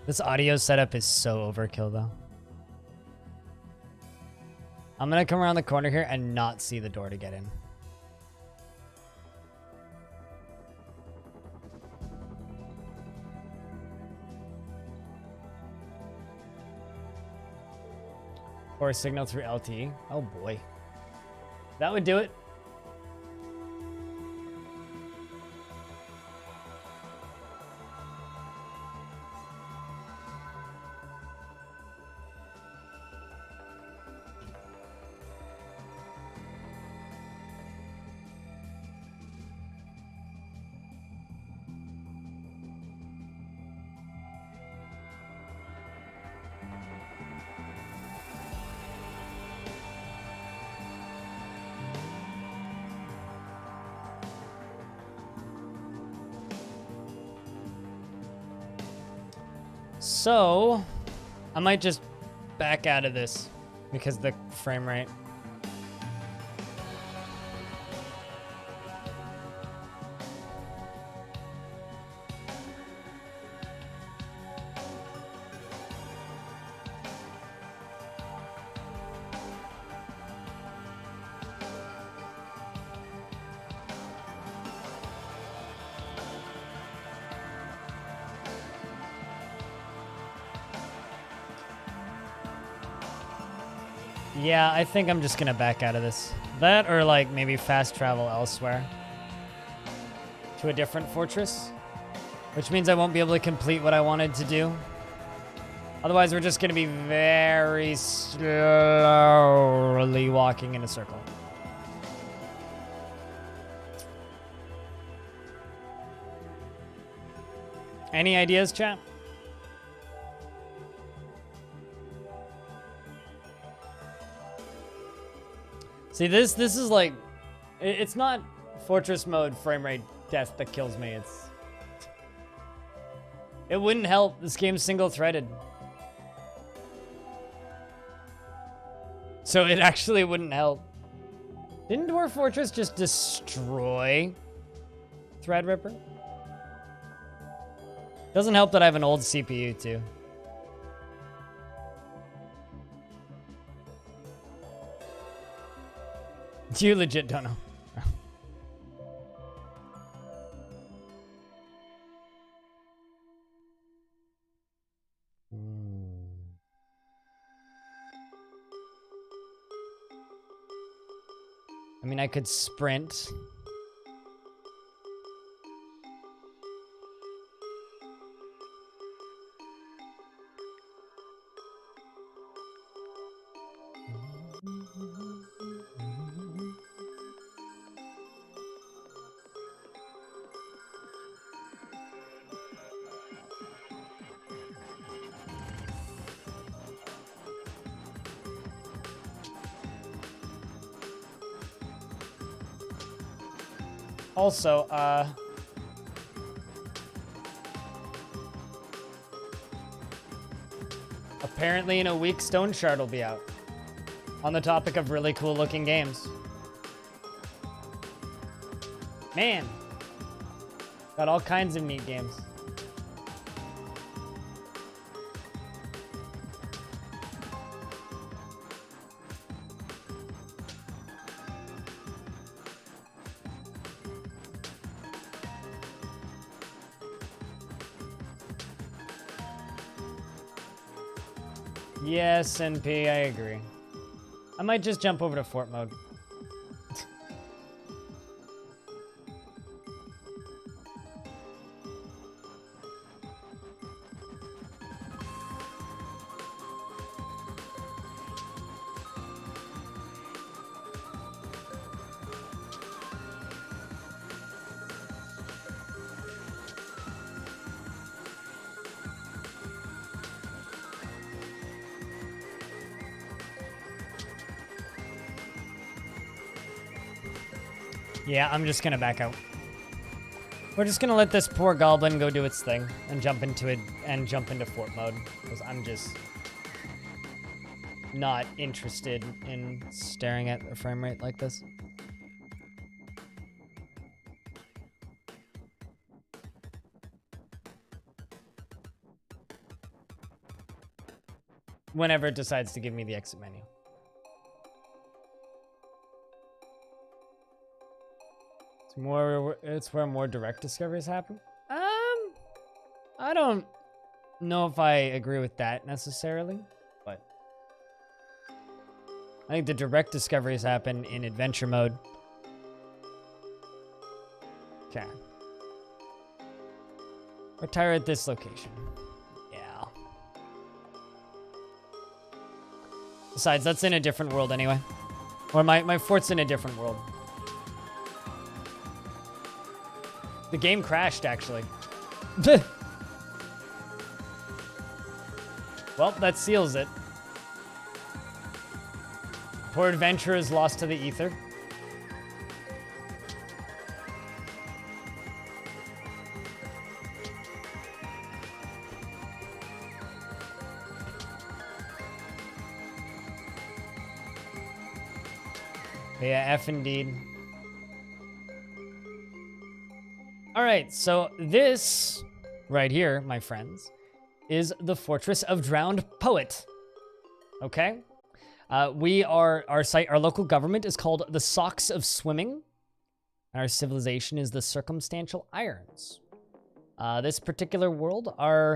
Speaker 1: This audio setup is so overkill, though. I'm gonna come around the corner here and not see the door to get in. Or a signal through LTE. Oh boy. That would do it. So, I might just back out of this because the frame rate. Yeah, I think I'm just gonna back out of this. That or like maybe fast travel elsewhere. To a different fortress. Which means I won't be able to complete what I wanted to do. Otherwise, we're just gonna be very slowly walking in a circle. Any ideas, chat? See, this is like, it's not fortress mode frame rate death that kills me. It wouldn't help. This game's single-threaded. So it actually wouldn't help. Didn't Dwarf Fortress just destroy Threadripper? Doesn't help that I have an old CPU too. You legit don't know. I mean, I could sprint. Also, apparently in a week, Stone Shard will be out. On the topic of really cool looking games. Man. Got all kinds of neat games. Yes, NP, I agree. I might just jump over to fort mode. Yeah, I'm just gonna back out. We're just gonna let this poor goblin go do its thing and jump into it and jump into fort mode because I'm just not interested in staring at a frame rate like this. Whenever it decides to give me the exit menu. It's where more direct discoveries happen. I don't know if I agree with that necessarily, but I think the direct discoveries happen in adventure mode. Okay. Retire at this location. Yeah. Besides, that's in a different world anyway. Or my fort's in a different world. The game crashed, actually. Well, that seals it. Poor adventurer is lost to the ether. Yeah, F indeed. All right, so this right here, my friends, is the Fortress of Drowned Poet. Okay? Our local government is called the Socks of Swimming. And our civilization is the Circumstantial Irons. This particular world, our